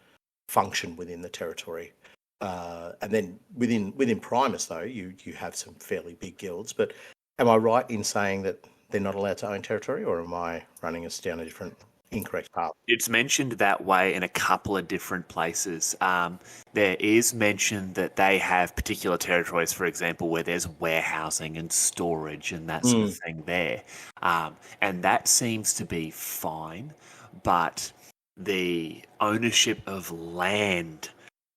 function within the territory. And then within Primus, though, you have some fairly big guilds. But am I right in saying that they're not allowed to own territory, or am I running us down a different incorrect path? It's mentioned that way in a couple of different places. There is mention that they have particular territories, for example, where there's warehousing and storage and that sort of thing there. And that seems to be fine. But the ownership of land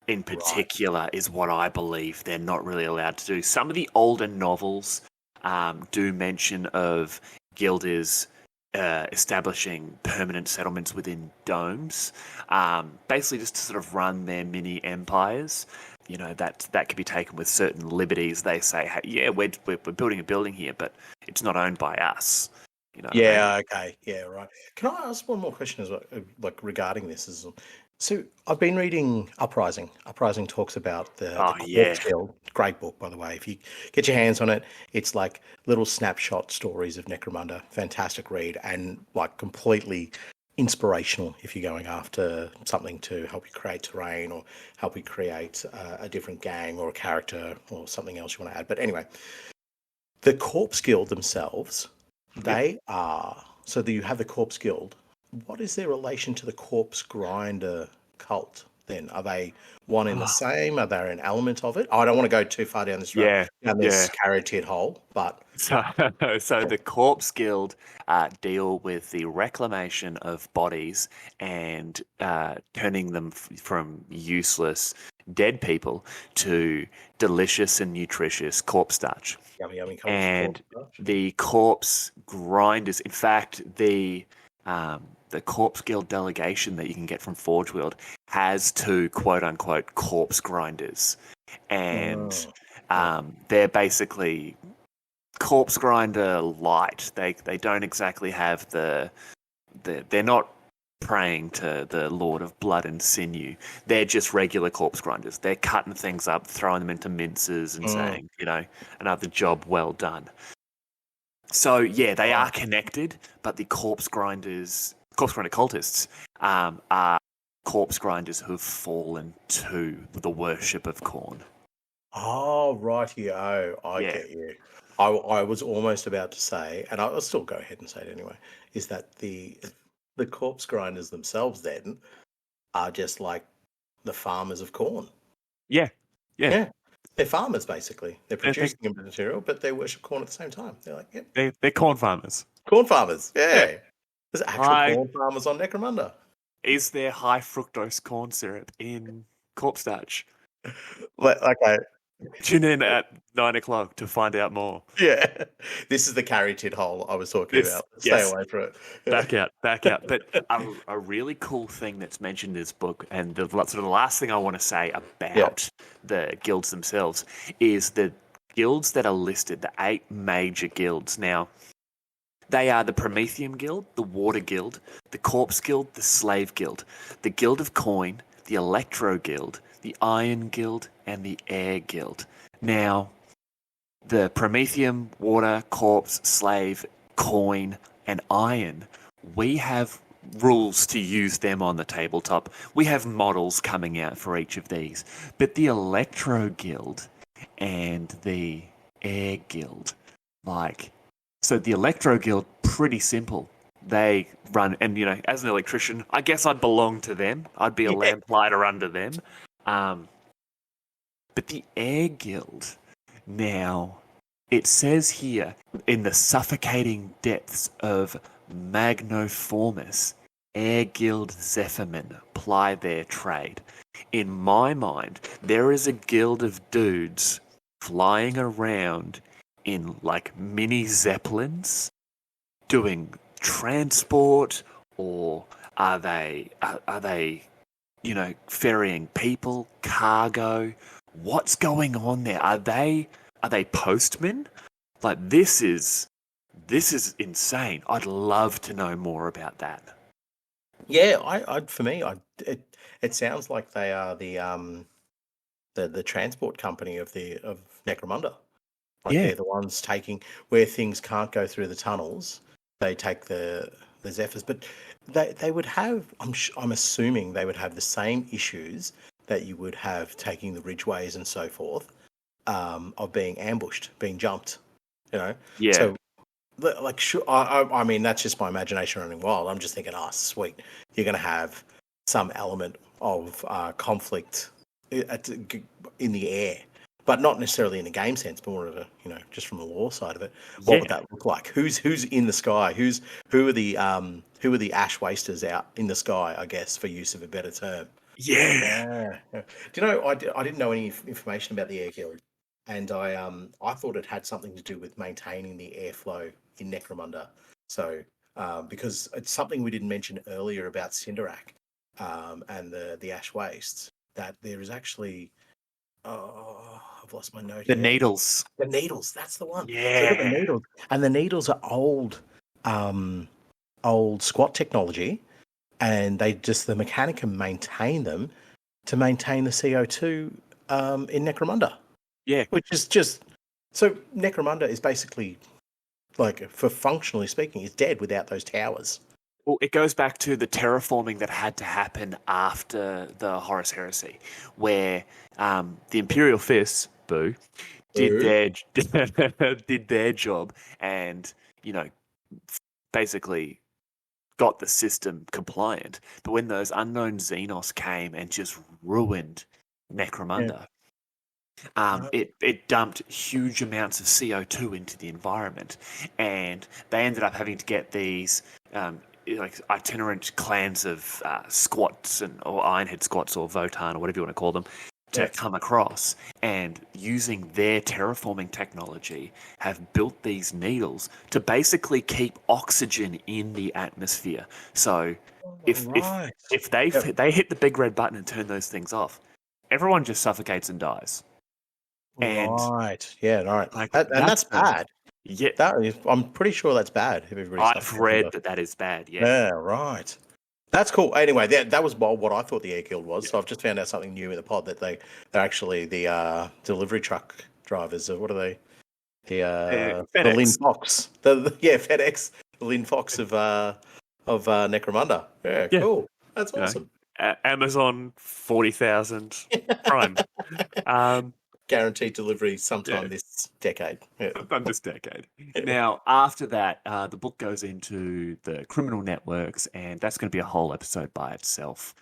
in particular is what I believe they're not really allowed to do. Some of the older novels do mention of guilders establishing permanent settlements within domes, basically just to sort of run their mini empires. That could be taken with certain liberties. They say, hey, yeah, we're building a building here, but it's not owned by us. Okay, yeah, right. Can I ask one more question as well, like regarding this? So I've been reading Uprising. Uprising talks about the Corpse Guild. Great book, by the way. If you get your hands on it, it's like little snapshot stories of Necromunda. Fantastic read and like completely inspirational if you're going after something to help you create terrain or help you create a different gang or a character or something else you want to add. But anyway, the Corpse Guild themselves, they are... So you have the Corpse Guild. What is their relation to the Corpse Grinder cult then? Are they one in the same? Are they an element of it? I don't want to go too far down this Caryatid hole, but... So the Corpse Guild deal with the reclamation of bodies and turning them from useless dead people to delicious and nutritious corpse starch. Yummy, yummy. And the Corpse Grinders, in fact, the Corpse Guild delegation that you can get from Forge World has two quote-unquote corpse grinders. And they're basically corpse grinder light. They don't exactly have they're not praying to the Lord of Blood and Sinew. They're just regular corpse grinders. They're cutting things up, throwing them into minces and saying, another job well done. So, yeah, they are connected, but the corpse grinder cultists are corpse grinders who have fallen to the worship of Khorne. Oh, righty-o. I get you. I was almost about to say, and I'll still go ahead and say it anyway, is that the corpse grinders themselves then are just like the farmers of Khorne. Yeah. They're farmers, basically. They're producing the material, but they worship Khorne at the same time. They're like, They're corn farmers. Corn farmers, yeah. There's actual corn farmers on Necromunda. Is there high fructose corn syrup in corpse starch? Okay. Tune in at 9 o'clock to find out more. Yeah. This is the Caryatid hole I was talking about. Stay away from it. Back out. But a really cool thing that's mentioned in this book, and the last thing I want to say about the guilds themselves, is the guilds that are listed, the 8 major guilds. Now, they are the Prometheum Guild, the Water Guild, the Corpse Guild, the Slave Guild, the Guild of Coin, the Electro Guild, the Iron Guild, and the Air Guild. Now, the Prometheum, Water, Corpse, Slave, Coin, and Iron, we have rules to use them on the tabletop. We have models coming out for each of these. But the Electro Guild and the Air Guild, so the Electro Guild, pretty simple. They run, and as an electrician, I guess I'd belong to them. I'd be a lamplighter under them. But the Air Guild, now, it says here, in the suffocating depths of Magnoformus, Air Guild Zephyrmen ply their trade. In my mind, there is a guild of dudes flying around in mini zeppelins doing transport, or are they ferrying people, cargo? What's going on there? Are they postmen? This is insane. I'd love to know more about that. Yeah, it sounds like they are the transport company of Necromunda. They're the ones taking where things can't go through the tunnels. They take the Zephyrs, but they would have. I'm assuming they would have the same issues that you would have taking the ridgeways and so forth, of being ambushed, being jumped. Yeah. So, I mean, that's just my imagination running wild. I'm just thinking, sweet, you're going to have some element of conflict in the air. But not necessarily in a game sense, but more of a, just from the lore side of it. What would that look like? Who's in the sky? Who are the ash wasters out in the sky? I guess, for use of a better term. Yeah. Do you know? I didn't know any information about the Air Guild, and I thought it had something to do with maintaining the airflow in Necromunda. So because it's something we didn't mention earlier about Cinderak, and the ash wastes, that there is actually. Oh, I've lost my note. The needles. The needles. That's the one. Yeah. So the needles, and the needles are old squat technology, and the Mechanicum maintain them to maintain the CO2 in Necromunda. Yeah. Which is just so Necromunda is basically for functionally speaking, is dead without those towers. Well, it goes back to the terraforming that had to happen after the Horus Heresy, where the Imperial Fists, did their job, and basically got the system compliant. But when those unknown Xenos came and just ruined Necromunda, it dumped huge amounts of CO2 into the environment, and they ended up having to get these itinerant clans of squats or Ironhead squats or Votan or whatever you want to call them to come across, and using their terraforming technology have built these needles to basically keep oxygen in the atmosphere. So if they hit the big red button and turn those things off, everyone just suffocates and dies. And that's bad. Yeah, I'm pretty sure that's bad. If I've read that is bad. Yeah. Yeah, right. That's cool. Anyway, that was what I thought the Air Guild was. Yeah. So I've just found out something new in the pod that they're actually the delivery truck drivers. What are they? The Lynn Fox. FedEx. The Lynn Fox of Necromunda. Yeah, cool. That's awesome. Amazon 40,000 Prime. Guaranteed delivery sometime this decade. Yeah. Sometime this decade. Now, after that, the book goes into the criminal networks, and that's going to be a whole episode by itself.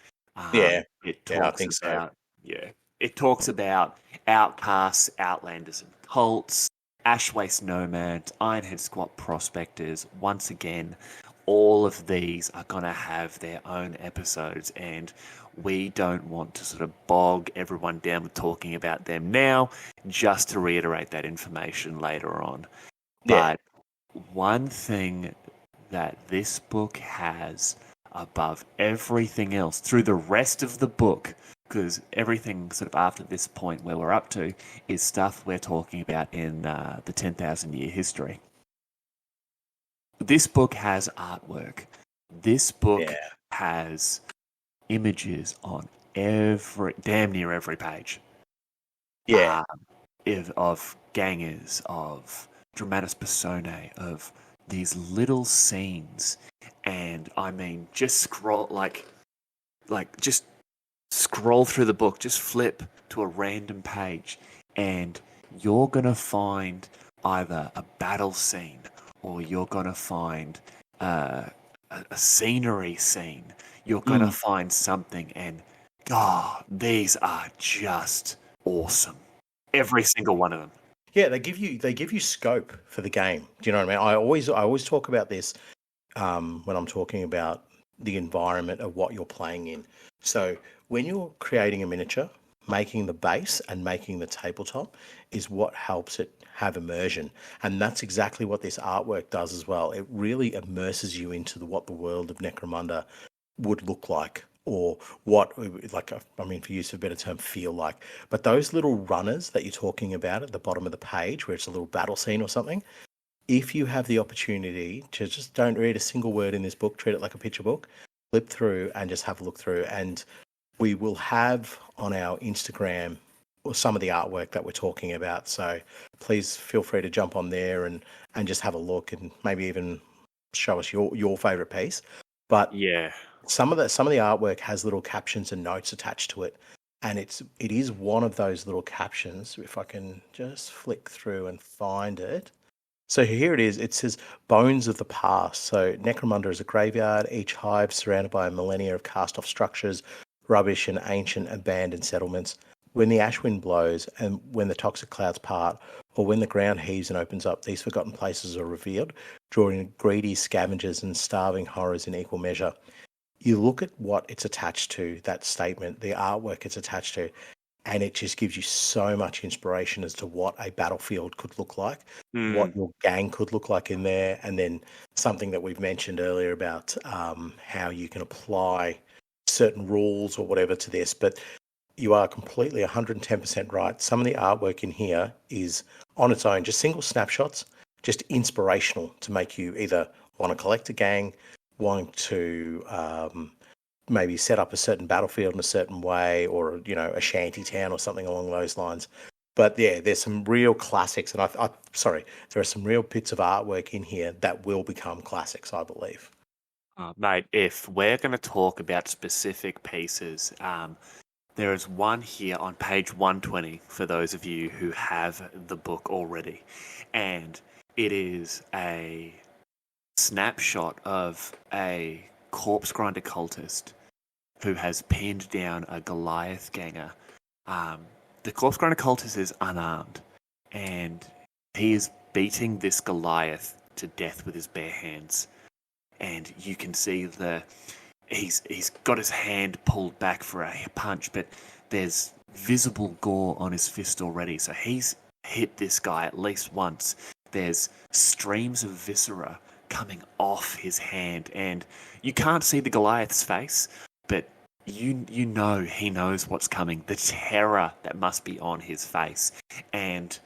It talks about it talks about outcasts, outlanders, and cults, ash waste nomads, ironhead squat prospectors. Once again, all of these are going to have their own episodes, and we don't want to sort of bog everyone down with talking about them now, just to reiterate that information later on. But one thing that this book has above everything else through the rest of the book, because everything sort of after this point where we're up to is stuff we're talking about in the 10,000 year history. This book has artwork. This book has images on damn near every page. Of gangers, of dramatis personae, of these little scenes, and I mean, just scroll just scroll through the book, just flip to a random page, and you're gonna find either a battle scene, or you're going to find a scenery scene. You're going to find something, and these are just awesome. Every single one of them. Yeah, they give you scope for the game. Do you know what I mean? I always talk about this when I'm talking about the environment of what you're playing in. So when you're creating a miniature, making the base and making the tabletop is what helps it have immersion, and that's exactly what this artwork does as well. It really immerses you into what the world of Necromunda would look like, or what, like, I mean, for use of a better term, feel like. But those little runners that you're talking about at the bottom of the page, where it's a little battle scene or something, if you have the opportunity to just don't read a single word in this book, treat it like a picture book, flip through and just have a look through, and we will have on our Instagram some of the artwork that we're talking about. So please feel free to jump on there and just have a look, and maybe even show us your favorite piece. But some of the artwork has little captions and notes attached to it, and it is one of those little captions. If I can just flick through and find it. So here it is. It says Bones of the Past. So Necromunda is a graveyard, each hive surrounded by a millennia of cast-off structures, rubbish and ancient abandoned settlements. When the ash wind blows and when the toxic clouds part, or when the ground heaves and opens up, these forgotten places are revealed, drawing greedy scavengers and starving horrors in equal measure. You look at what it's attached to, that statement, the artwork it's attached to, and it just gives you so much inspiration as to what a battlefield could look like, what your gang could look like in there, and then something that we've mentioned earlier about how you can apply certain rules or whatever to this. But you are completely 110% right. Some of the artwork in here is on its own, just single snapshots, just inspirational to make you either want to collect a gang, want to maybe set up a certain battlefield in a certain way, or, you know, a shanty town or something along those lines. But yeah, there's some real classics, and there are some real bits of artwork in here that will become classics, I believe. Mate, if we're going to talk about specific pieces, there is one here on page 120 for those of you who have the book already, and it is a snapshot of a corpse grinder cultist who has pinned down a Goliath ganger. The corpse grinder cultist is unarmed, and he is beating this Goliath to death with his bare hands. And you can see he's got his hand pulled back for a punch, but there's visible gore on his fist already. So he's hit this guy at least once. There's streams of viscera coming off his hand, and you can't see the Goliath's face, but you know he knows what's coming. The terror that must be on his face. And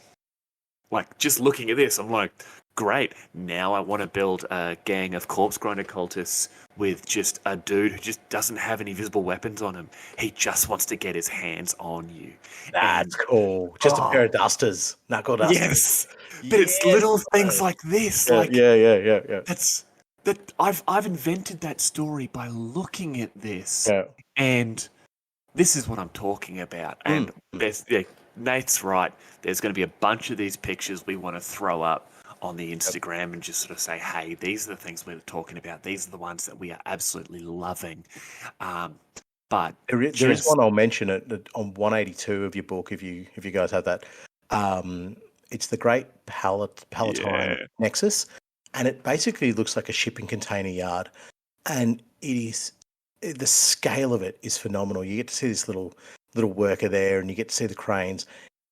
like, just looking at this, I'm like, great. Now I want to build a gang of corpse-grinder cultists with just a dude who just doesn't have any visible weapons on him. He just wants to get his hands on you. That's cool. Just a pair of dusters, knuckle dusters. Yes, but it's little things like this. Yeah. That I've invented that story by looking at this, and this is what I'm talking about. And Nate's right. There's going to be a bunch of these pictures we want to throw up on the Instagram and just sort of say, hey, these are the things we're talking about. These are the ones that we are absolutely loving. But there is one I'll mention it on 182 of your book if you guys have that. It's the Great Palatine Nexus, and it basically looks like a shipping container yard, and the scale of it is phenomenal. You get to see this little worker there, and you get to see the cranes.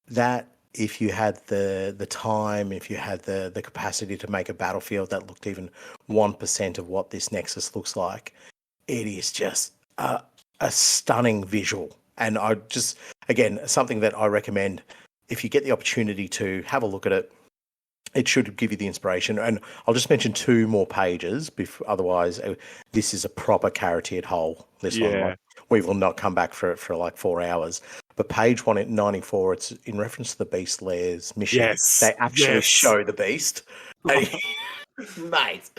That, if you had the time, if you had the capacity to make a battlefield that looked even 1% of what this Nexus looks like, it is just a stunning visual. And I just, again, something that I recommend, if you get the opportunity to have a look at it, it should give you the inspiration. And I'll just mention 2 more pages. Otherwise, this is a proper Caryatid hole. This one, like, we will not come back for like 4 hours. But page 194, it's in reference to the Beast Lairs mission. Yes, they actually show the Beast. Mate,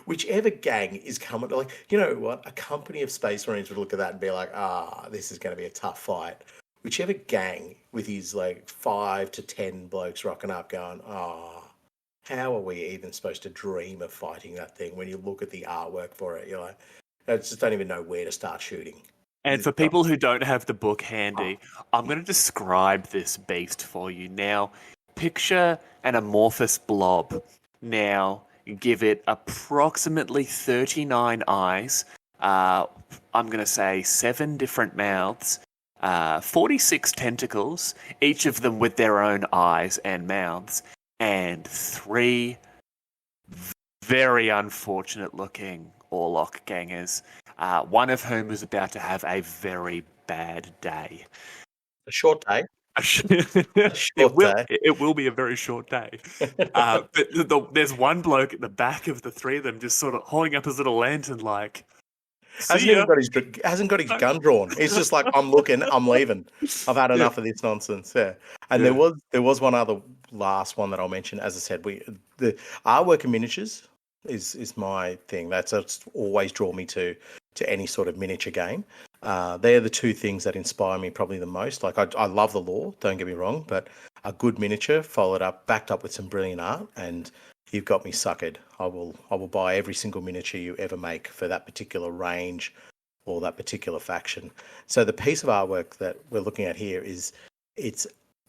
whichever gang is coming, like, you know what? A company of Space Marines would look at that and be like, this is going to be a tough fight. Whichever gang with his like 5 to 10 blokes rocking up going, how are we even supposed to dream of fighting that thing? When you look at the artwork for it, you're like, I just don't even know where to start shooting. And for people who don't have the book handy, I'm going to describe this beast for you. Now, picture an amorphous blob. Now, give it approximately 39 eyes. I'm going to say 7 different mouths, 46 tentacles, each of them with their own eyes and mouths, and 3 very unfortunate-looking Orlok gangers, one of whom is about to have a very bad day. A short day. It will be a very short day. But there's one bloke at the back of the 3 of them just sort of holding up his little lantern like... Hasn't got his gun drawn. He's just like, I'm looking, I'm leaving. I've had enough of this nonsense. Yeah. And there was one other last one that I'll mention. As I said, the artwork and miniatures is my thing. That's always drawn me to any sort of miniature game. They're the 2 things that inspire me probably the most. Like, I love the lore, don't get me wrong, but a good miniature backed up with some brilliant art, and you've got me suckered. I will buy every single miniature you ever make for that particular range or that particular faction. So the piece of artwork that we're looking at here it's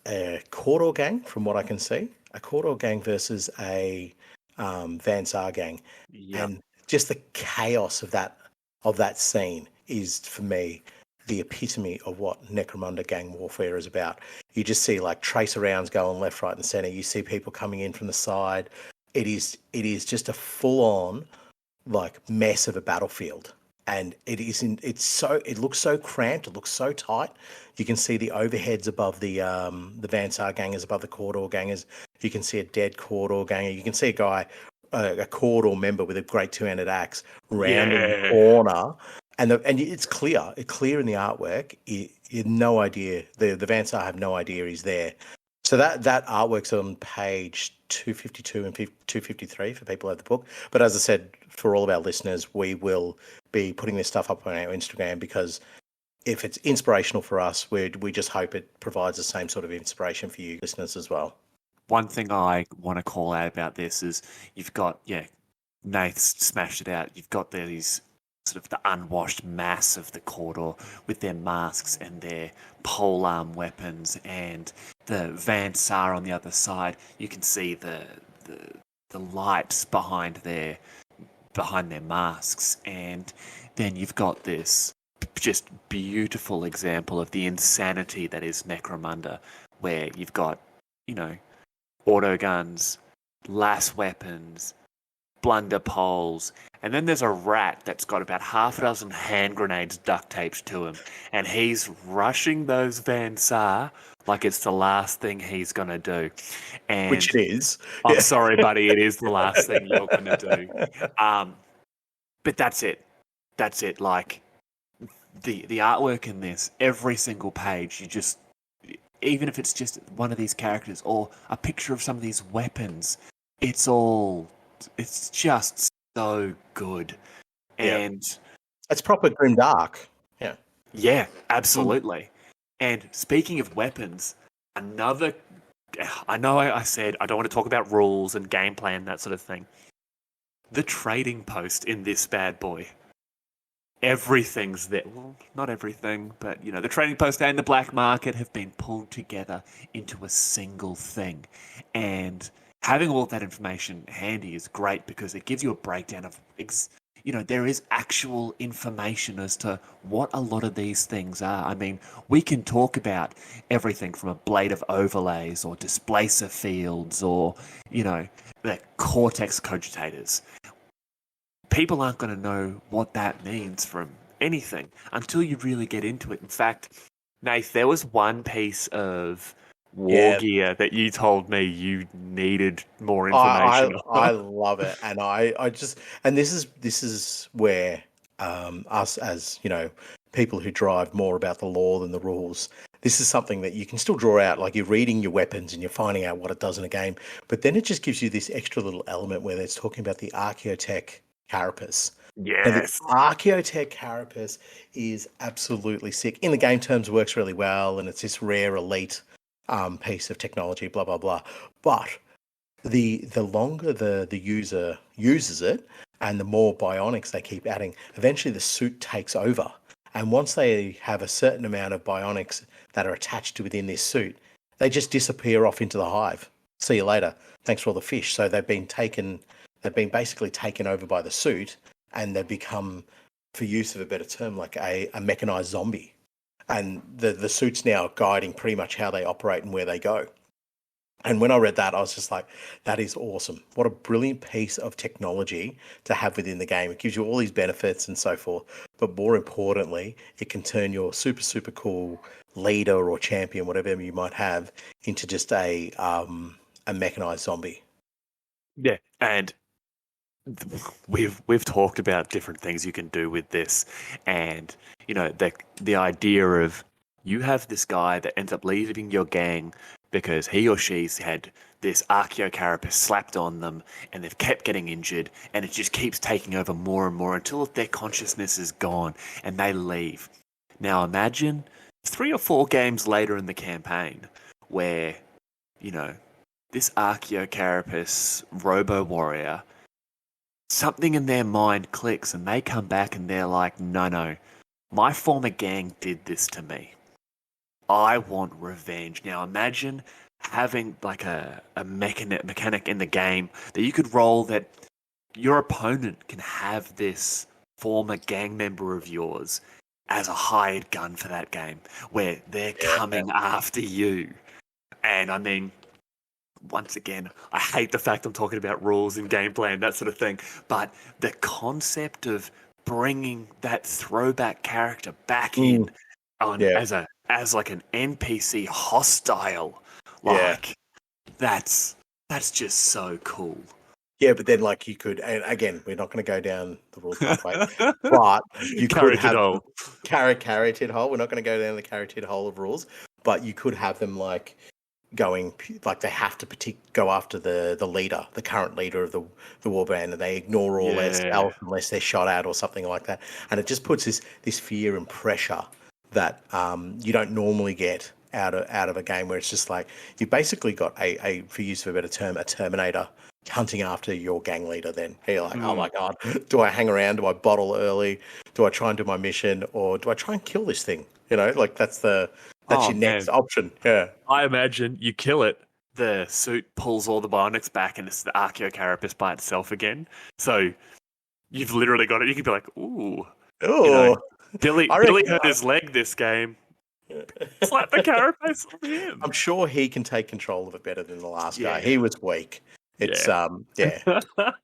a Cawdor gang, from what I can see. A Cawdor gang versus a Van Saar gang. Yep. And just the chaos of that scene is, for me, the epitome of what Necromunda gang warfare is about. You just see like tracer rounds going left, right, and center. You see people coming in from the side. It is just a full-on like mess of a battlefield, and it looks so cramped. It looks so tight. You can see the overheads above the Van Saar gangers, above the Cawdor gangers. You can see a dead Cawdor ganger. You can see a guy, a Cawdor member with a great 2-handed axe rounding the corner. And it's clear. It's clear in the artwork. You have no idea. The Van Saar have no idea he's there. So that artwork's on page 252 and 253 for people who have the book. But as I said, for all of our listeners, we will be putting this stuff up on our Instagram, because if it's inspirational for us, we just hope it provides the same sort of inspiration for you listeners as well. One thing I want to call out about this is you've got, Nath's smashed it out. You've got these sort of the unwashed mass of the Cawdor with their masks and their polearm weapons, and the Van Saar on the other side. You can see the lights behind their masks, and then you've got this just beautiful example of the insanity that is Necromunda, where you've got, autoguns, las weapons, blunder poles, and then there's a rat that's got about half a dozen hand grenades duct taped to him, and he's rushing those Van Sar like it's the last thing he's gonna do. And which it is. I'm sorry, buddy, it is the last thing you're gonna do. But that's it. That's it. Like the artwork in this, every single page, you just, even if it's just one of these characters or a picture of some of these weapons, it's just so good. And it's proper grimdark. Yeah. Yeah, absolutely. And speaking of weapons, I know I said I don't want to talk about rules and gameplay and that sort of thing. The trading post in this bad boy, everything's there. Well, not everything, but the trading post and the black market have been pulled together into a single thing. And having all of that information handy is great because it gives you a breakdown of, there is actual information as to what a lot of these things are. I mean, we can talk about everything from a blade of overlays or displacer fields or, the cortex cogitators. People aren't going to know what that means from anything until you really get into it. In fact, Nath, there was one piece of war gear that you told me you needed more information on. I love it, and I just, and this is where us as people who drive more about the law than the rules. This is something that you can still draw out, like you're reading your weapons and you're finding out what it does in a game, but then it just gives you this extra little element where it's talking about the Archaeotech carapace. Yes. And the Archaeotech carapace is absolutely sick. In the game terms, works really well, and it's this rare elite piece of technology, blah, blah, blah. But the longer the user uses it and the more bionics they keep adding, eventually the suit takes over. And once they have a certain amount of bionics that are attached to within this suit, they just disappear off into the hive. See you later. Thanks for all the fish. So they've been basically taken over by the suit, and they've become, for use of a better term, like a mechanized zombie. And the suit's now guiding pretty much how they operate and where they go. And when I read that, I was just like, that is awesome. What a brilliant piece of technology to have within the game. It gives you all these benefits and so forth. But more importantly, it can turn your super, super cool leader or champion, whatever you might have, into just a mechanized zombie. Yeah, and we've talked about different things you can do with this, and the idea of you have this guy that ends up leaving your gang because he or she's had this Archaeocarapace slapped on them and they've kept getting injured, and it just keeps taking over more and more until their consciousness is gone and they leave. Now imagine 3 or 4 games later in the campaign where, this Archaeocarapace robo-warrior, something in their mind clicks and they come back and they're like, no, my former gang did this to me. I want revenge. Now imagine having like a mechanic in the game that you could roll that your opponent can have this former gang member of yours as a hired gun for that game, where they're coming after you. And I mean, once again, I hate the fact I'm talking about rules and gameplay and that sort of thing, but the concept of bringing that throwback character back in as like an NPC hostile, that's just so cool. Yeah, but then like you could, and again, we're not going to go down the rules pathway, but you could have Caryatid hole. We're not going to go down the Caryatid hole of rules, but you could have them like going, like they have to go after the leader, the current leader of the warband, and they ignore all their stealth unless they're shot at or something like that. And it just puts this fear and pressure that you don't normally get out of a game, where it's just like you've basically got a for use of a better term, a Terminator hunting after your gang leader. Then you're like, oh my god, do I hang around? Do I bottle early? Do I try and do my mission, or do I try and kill this thing? Like that's your next option. Yeah, I imagine you kill it, the suit pulls all the bionics back, and it's the Archaeocarapace by itself again. So you've literally got it. You could be like, ooh. Billy hurt his leg this game. Slap the carapace on him. I'm sure he can take control of it better than the last guy. He was weak. It's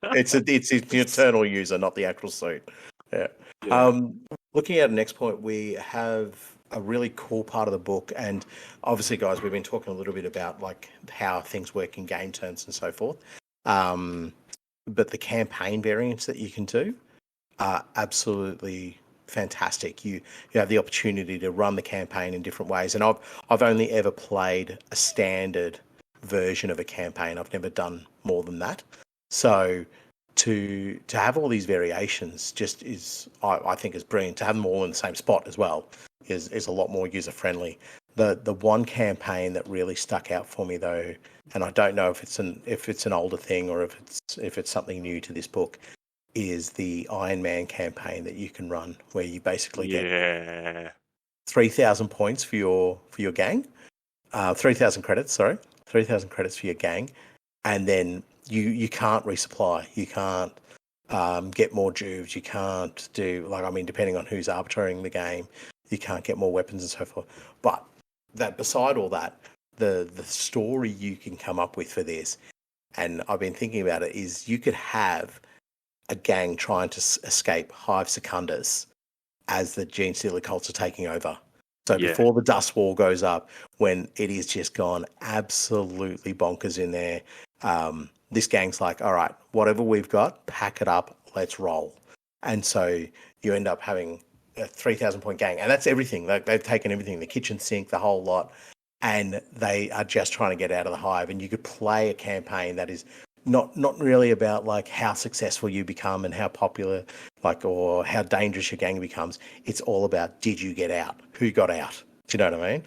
it's the eternal user, not the actual suit. Yeah. Looking at the next point, we have a really cool part of the book, and obviously, guys, we've been talking a little bit about like how things work in game turns and so forth. But the campaign variants that you can do are absolutely fantastic. You have the opportunity to run the campaign in different ways, and I've only ever played a standard version of a campaign. I've never done more than that. So to have all these variations just is, I think, is brilliant. To have them all in the same spot as well is a lot more user friendly. The one campaign that really stuck out for me though, and I don't know if it's an older thing or if it's something new to this book, is the Iron Man campaign that you can run, where you basically get 3,000 points for your gang, 3,000 credits. Sorry, 3,000 credits for your gang, and then you can't resupply. You can't get more juves. You can't do depending on who's arbitrating the game, you can't get more weapons and so forth. But that beside all that, the story you can come up with for this, and I've been thinking about it, is you could have a gang trying to escape Hive Secundus as the Gene Stealer cults are taking over. So before the dust wall goes up, when it is just gone absolutely bonkers in there, this gang's like, all right, whatever we've got, pack it up, let's roll. And so you end up having a 3,000 point gang, and that's everything. They've taken everything, the kitchen sink, the whole lot, and they are just trying to get out of the hive. And you could play a campaign that is not really about like how successful you become and how popular, or how dangerous your gang becomes. It's all about, did you get out? Who got out? Do you know what I mean?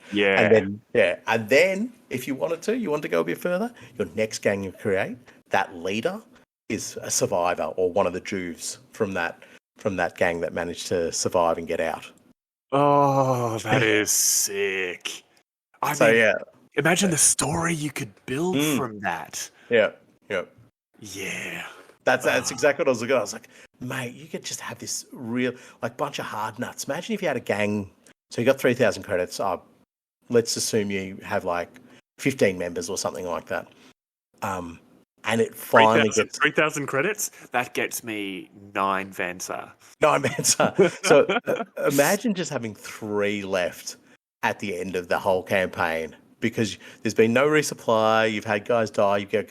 Yeah. And then if you want to go a bit further, your next gang you create, that leader is a survivor or one of the juves from that gang that managed to survive and get out. Oh, that is sick. Imagine the story you could build from that. Yeah. That's exactly what I was looking at. I was like, mate, you could just have this real bunch of hard nuts. Imagine if you had a gang. So you got 3,000 credits. Let's assume you have 15 members or something like that. And it finally gets 3,000 credits. That gets me 9 Venser. 9 Venser. So imagine just having 3 left at the end of the whole campaign, because there's been no resupply. You've had guys die. You've got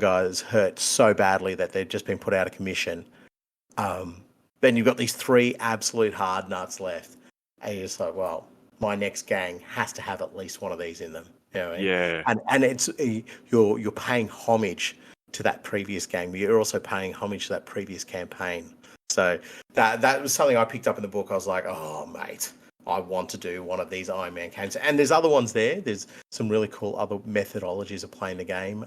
guys hurt so badly that they've just been put out of commission. Then you've got these 3 absolute hard nuts left, and you're just like, well, my next gang has to have at least one of these in them. You know what I mean? Yeah. And it's you're paying homage to that previous game. You're also paying homage to that previous campaign. So that was something I picked up in the book. I was like, oh, mate, I want to do one of these Iron Man games. And there's other ones there. There's some really cool other methodologies of playing the game.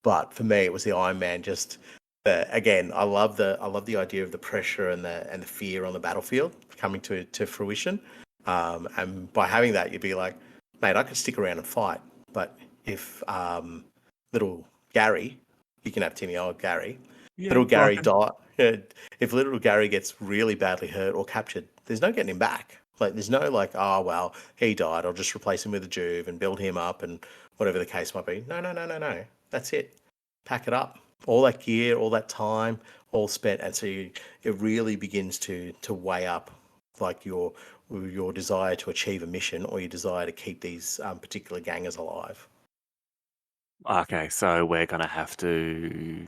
But for me, it was the Iron Man. Just again, I love the idea of the pressure and the fear on the battlefield coming to fruition. And by having that, you'd be like, mate, I could stick around and fight. But if little Gary, you can have Timmy old Gary. Yeah, little Gary die. If little Gary gets really badly hurt or captured, there's no getting him back. There's no oh well, he died, I'll just replace him with a juve and build him up and whatever the case might be. No. That's it. Pack it up. All that gear, all that time, all spent, and so it really begins to weigh up your desire to achieve a mission or your desire to keep these particular gangers alive. Okay, so we're going to have to,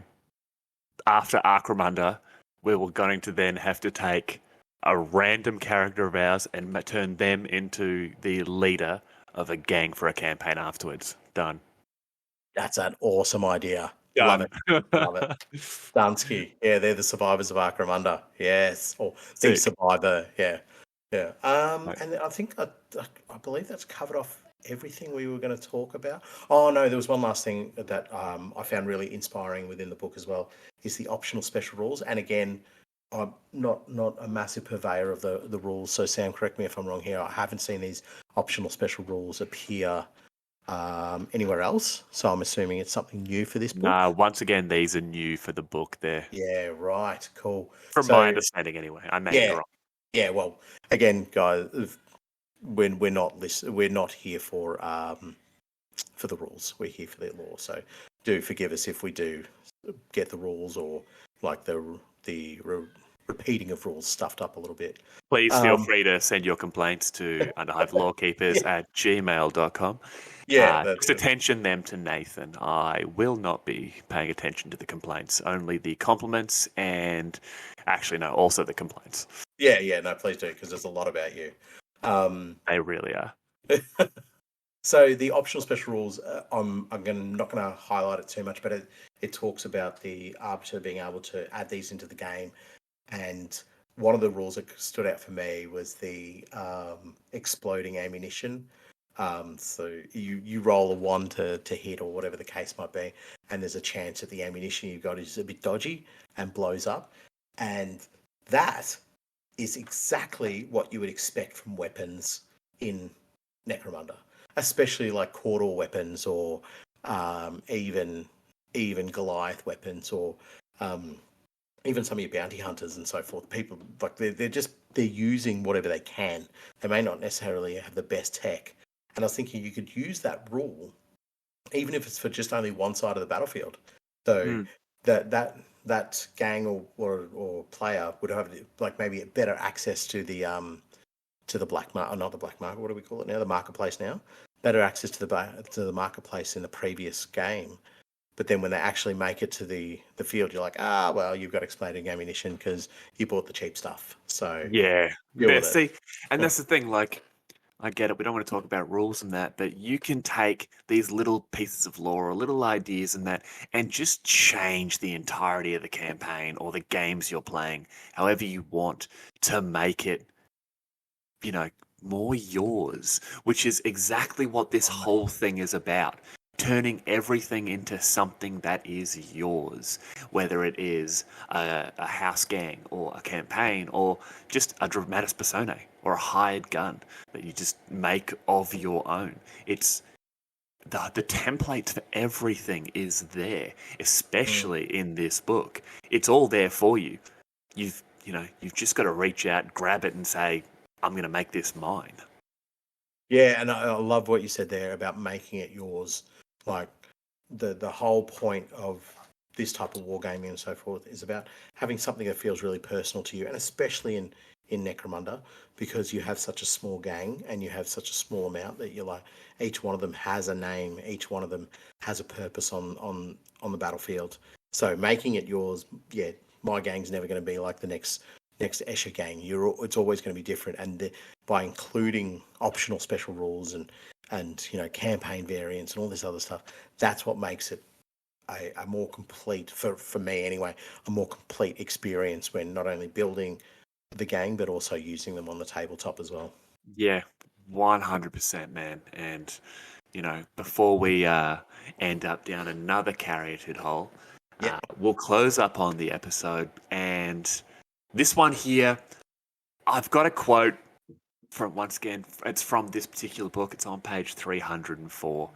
after Arcramunda, we were going to then have to take a random character of ours and turn them into the leader of a gang for a campaign afterwards. Done. That's an awesome idea. Done. Love it. Dunsky. Yeah, they're the survivors of Arcramunda. Yes. Or the survivor. Yeah. And I think I believe that's covered off everything we were going to talk about. Oh no, there was one last thing that I found really inspiring within the book as well, is the optional special rules. And again, I'm not a massive purveyor of the rules, so Sam, correct me if I'm wrong here. I haven't seen these optional special rules appear anywhere else, so I'm assuming it's something new for this book. No, once again, these are new for the book there. Yeah, right, cool. From my understanding anyway. I may be wrong. Yeah, well, again, guys, we're not here for the rules. We're here for the law. So do forgive us if we do get the rules or like the repeating of rules stuffed up a little bit. Please feel free to send your complaints to Underhive Lorekeepers at gmail.com. Just attention them to Nathan. I will not be paying attention to the complaints, only the compliments and actually, no, also the complaints. Yeah, no, please do, because there's a lot about you. They really are. So the optional special rules, I'm not going to highlight it too much, but it talks about the arbiter being able to add these into the game. And one of the rules that stood out for me was the exploding ammunition. So you roll a 1 to hit or whatever the case might be, and there's a chance that the ammunition you've got is a bit dodgy and blows up. And that is exactly what you would expect from weapons in Necromunda, especially like Cawdor weapons or even Goliath weapons or even some of your bounty hunters and so forth. People like they're using whatever they can. They may not necessarily have the best tech. And I was thinking you could use that rule, even if it's for just only one side of the battlefield. So that gang or player would have like maybe better access to the black market, not the black market. What do we call it now? The marketplace now. Better access to the marketplace in the previous game. But then when they actually make it to the field, you're like, well, you've got exploding ammunition because you bought the cheap stuff. So see, and that's the thing. Like, I get it. We don't want to talk about rules and that, but you can take these little pieces of lore or little ideas and that, and just change the entirety of the campaign or the games you're playing, however you want to make it, more yours, which is exactly what this whole thing is about. Turning everything into something that is yours, whether it is a house gang or a campaign or just a dramatis personae or a hired gun that you just make of your own. It's the template for everything is there, especially in this book. It's all there for you. You've just got to reach out, grab it and say, I'm going to make this mine. Yeah, and I love what you said there about making it yours. Like the whole point of this type of wargaming and so forth is about having something that feels really personal to you, and especially in Necromunda, because you have such a small gang and you have such a small amount that you're like, each one of them has a name, each one of them has a purpose on the battlefield. So making it yours, my gang's never going to be like the next Escher gang. It's always going to be different, and by including optional special rules and campaign variants and all this other stuff, that's what makes it a more complete, for me anyway, a more complete experience when not only building the gang but also using them on the tabletop as well. Yeah, 100%, man. And before we end up down another Caryatid hole, we'll close up on the episode. And this one here, I've got a quote from, once again, it's from this particular book. It's on page 304.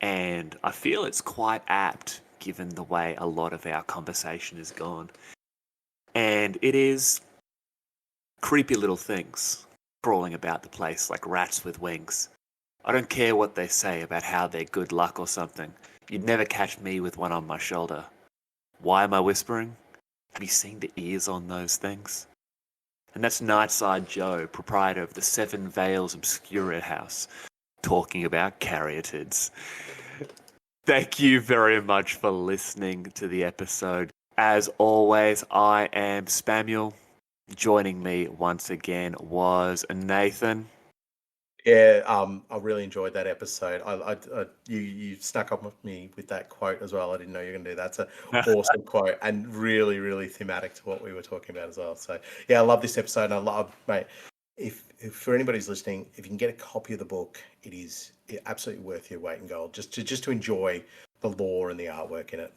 And I feel it's quite apt given the way a lot of our conversation has gone. And it is creepy little things crawling about the place like rats with wings. I don't care what they say about how they're good luck or something. You'd never catch me with one on my shoulder. Why am I whispering? Have you seen the ears on those things? And that's Nightside Joe, proprietor of the Seven Veils Obscura House, talking about Caryatids. Thank you very much for listening to the episode. As always, I am Spamuel. Joining me once again was Nathan. Yeah, I really enjoyed that episode. You snuck up with me with that quote as well. I didn't know you were going to do that. It's an awesome quote and really, really thematic to what we were talking about as well. So yeah, I love this episode. And I love, mate. If for anybody who's listening, if you can get a copy of the book, it is absolutely worth your weight in gold. Just to enjoy the lore and the artwork in it.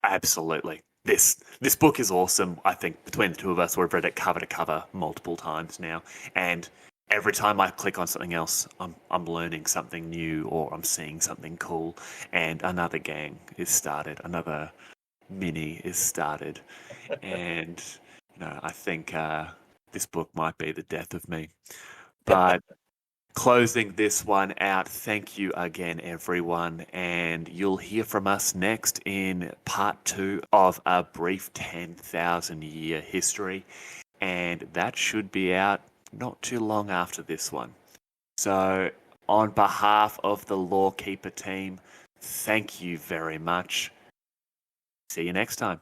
Absolutely. This book is awesome. I think between the two of us, we've read it cover to cover multiple times now, and every time I click on something else, I'm learning something new or I'm seeing something cool, and another gang is started, another mini is started, and I think this book might be the death of me. But closing this one out, thank you again, everyone. And you'll hear from us next in part 2 of A Brief 10,000 Year History. And that should be out not too long after this one. So, on behalf of the Lorekeeper team, thank you very much. See you next time.